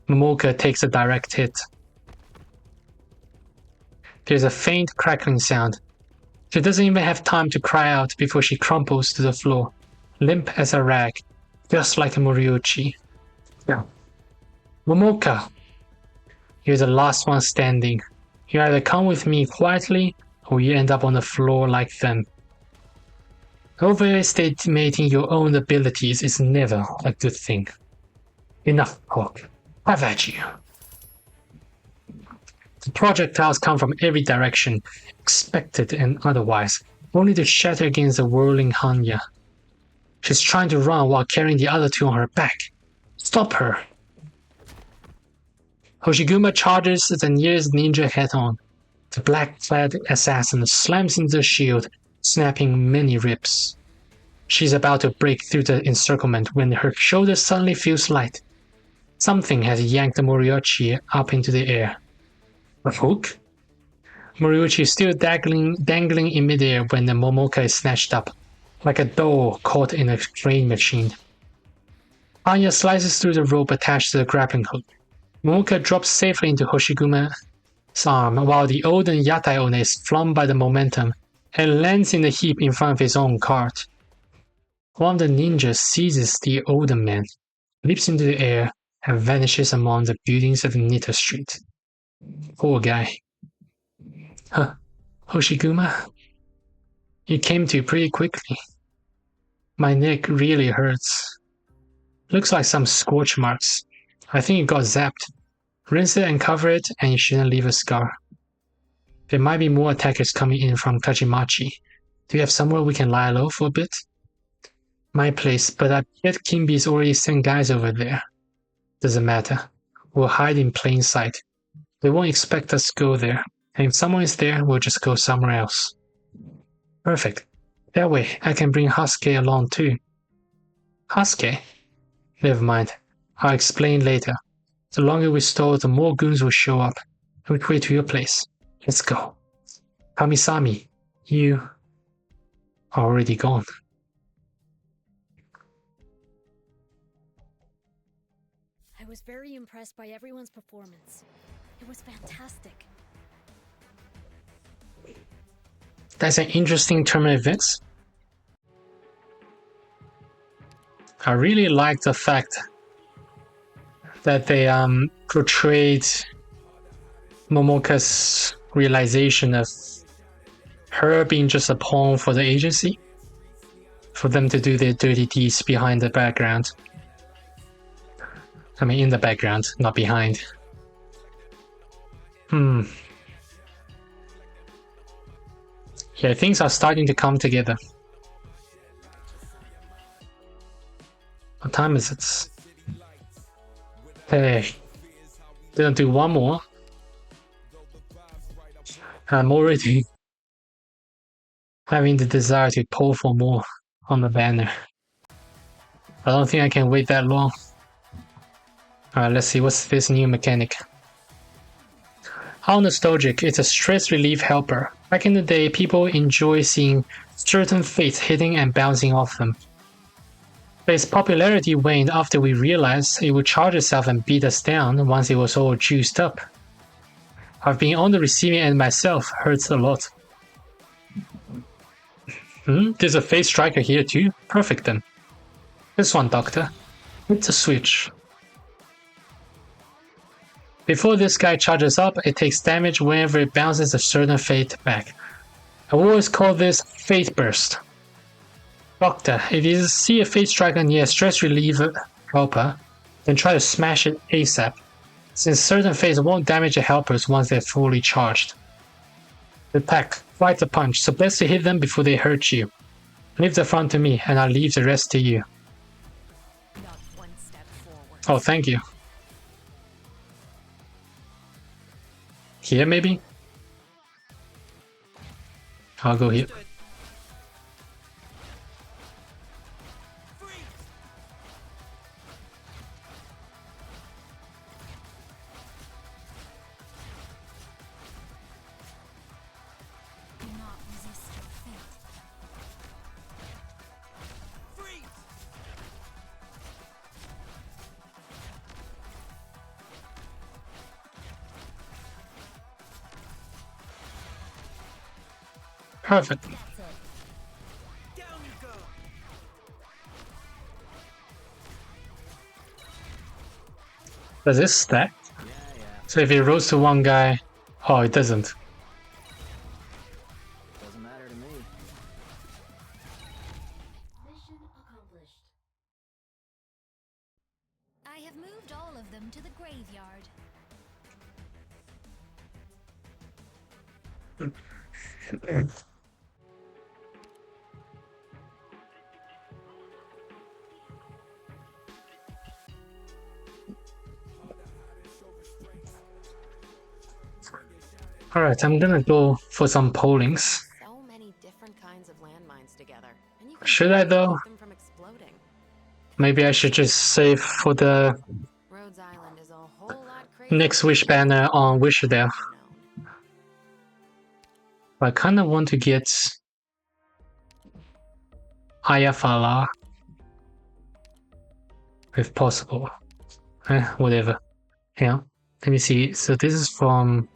Momoka takes a direct hit. There's a faint crackling sound. She doesn't even have time to cry out before she crumples to the floor, limp as a rag, just like a Moriuchi. Yeah. Momoka! You're the last one standing. You either come with me quietly, or you end up on the floor like them. Overestimating your own abilities is never a good thing. Enough talk. Have at you. The projectiles come from every direction, expected and otherwise, only to shatter against the whirling Hanya. She's trying to run while carrying the other two on her back. Stop her! Hoshiguma charges the nearest ninja head-on. The black-clad assassin slams into the shield, snapping many ribs. She's about to break through the encirclement when her shoulder suddenly feels light. Something has yanked Moriuchi up into the air. A hook? Moriuchi is still dangling in midair when the Momoka is snatched up, like a doll caught in a crane machine. Anya slices through the rope attached to the grappling hook. Momoka drops safely into Hoshiguma's arm, while the Oden Yatai One is flung by the momentum and lands in the heap in front of his own cart. One of the ninjas seizes the Oden man, leaps into the air, and vanishes among the buildings of Nita Street. Poor guy. Huh, Hoshiguma? You came to pretty quickly. My neck really hurts. Looks like some scorch marks. I think it got zapped. Rinse it and cover it, and you shouldn't leave a scar. There might be more attackers coming in from Kajimachi. Do you have somewhere we can lie low for a bit? My place, but I bet Kimbi's already sent guys over there. Doesn't matter. We'll hide in plain sight. They won't expect us to go there, and if someone is there, we'll just go somewhere else. Perfect. That way, I can bring Hasuke along too. Hasuke? Never mind. I'll explain later. The longer we stall, the more goons will show up. Which way to your place? Let's go. Kamisami, you are already gone. I was very impressed by everyone's performance. It was fantastic. That's an interesting turn of events. I really like the fact that they portrayed Momoka's realization of her being just a pawn for the agency, for them to do their dirty deeds behind the background. I mean, in the background, not behind. Yeah, things are starting to come together. What time is it? Hey, didn't do one more. I'm already having the desire to pull for more on the banner. I don't think I can wait that long. Alright, let's see, what's this new mechanic? How nostalgic, it's a stress relief helper. Back in the day, people enjoy seeing certain fates hitting and bouncing off them. But its popularity waned after we realized it would charge itself and beat us down once it was all juiced up. I've been on the receiving end myself, hurts a lot. There's a Fate Striker here too? Perfect then. This one, Doctor. Hit the switch. Before this guy charges up, it takes damage whenever it bounces a certain fate back. I always call this Fate Burst. Doctor, if you see a Fate Striker near a stress reliever helper, then try to smash it ASAP, since certain fates won't damage the helpers once they're fully charged. Attack, fight the punch, so best to hit them before they hurt you. Leave the front to me, and I'll leave the rest to you. Not one step forward. Oh, thank you. Here, maybe? I'll go here. Do not resist your fate. Perfect. That's it. Down you go. Does this stack? So if it rolls to one guy, Oh, it doesn't. Doesn't matter to me. Mission accomplished. I have moved all of them to the graveyard. Alright, I'm gonna go for some pollings. So many different kinds of landmines together, and you can Should I, barely though? keep them from exploding. Maybe I should just save for the Rhodes Island is a whole lot crazier next wish banner on Wishdale. than known. I kinda want to get Ayafala if possible. Whatever. Yeah. Let me see. So this is from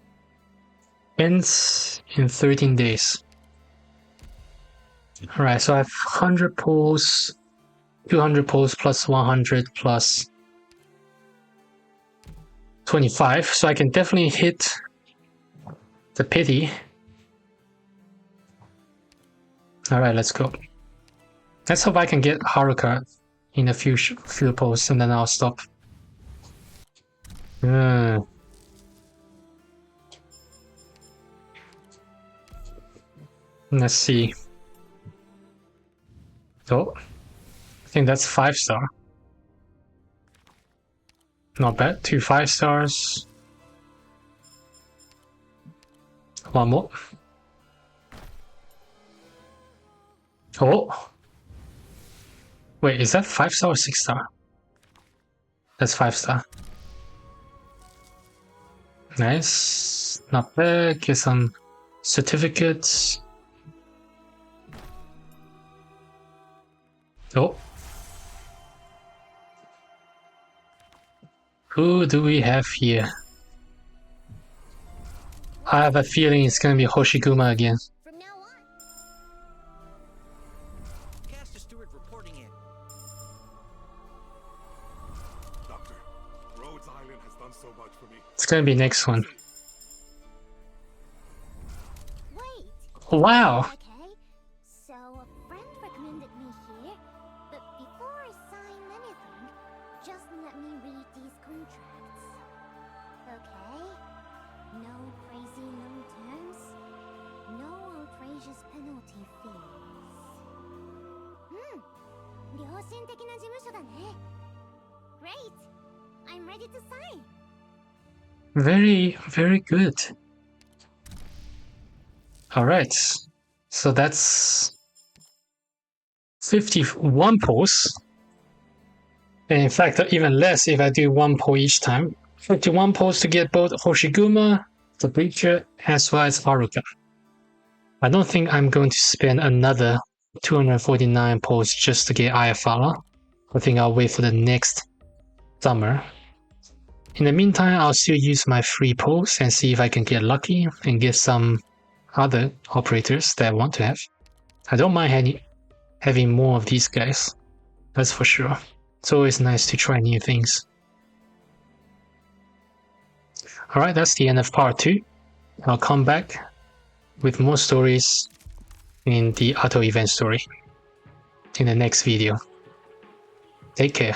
ends in 13 days. Alright, so I have 100 pulls, 200 pulls plus 100 plus 25. So I can definitely hit the pity. Alright, let's go. Let's hope I can get Haruka in a few pulls and then I'll stop. Let's see. Oh, I think that's 5-star. Not bad. 2 5-stars. One more. Oh. Wait, is that 5-star or 6-star? That's 5-star. Nice. Not bad. Get some certificates. Oh. Who do we have here? I have a feeling it's gonna be Hoshiguma again. From now on, Caster Stewart reporting in. Doctor, Rhodes Island has done so much for me. It's gonna be next one. wait. Wow! Okay, so a friend recommended me here, but before I sign anything, just let me read these contracts. Okay? No crazy long terms, no outrageous penalty fees. 良心的な事務所だね. Great! I'm ready to sign. Very, very good. Alright. So that's 51 pulls. And in fact, even less if I do 1 pull each time. 51 pulls to get both Hoshiguma, the Bleacher, as well as Haruka. I don't think I'm going to spend another 249 pulls just to get Ayafala. I think I'll wait for the next summer. In the meantime, I'll still use my free pulls and see if I can get lucky and get some other operators that I want to have. I don't mind having more of these guys, that's for sure. It's always nice to try new things. Alright, that's the end of part 2. I'll come back with more stories in the auto event story in the next video. Take care.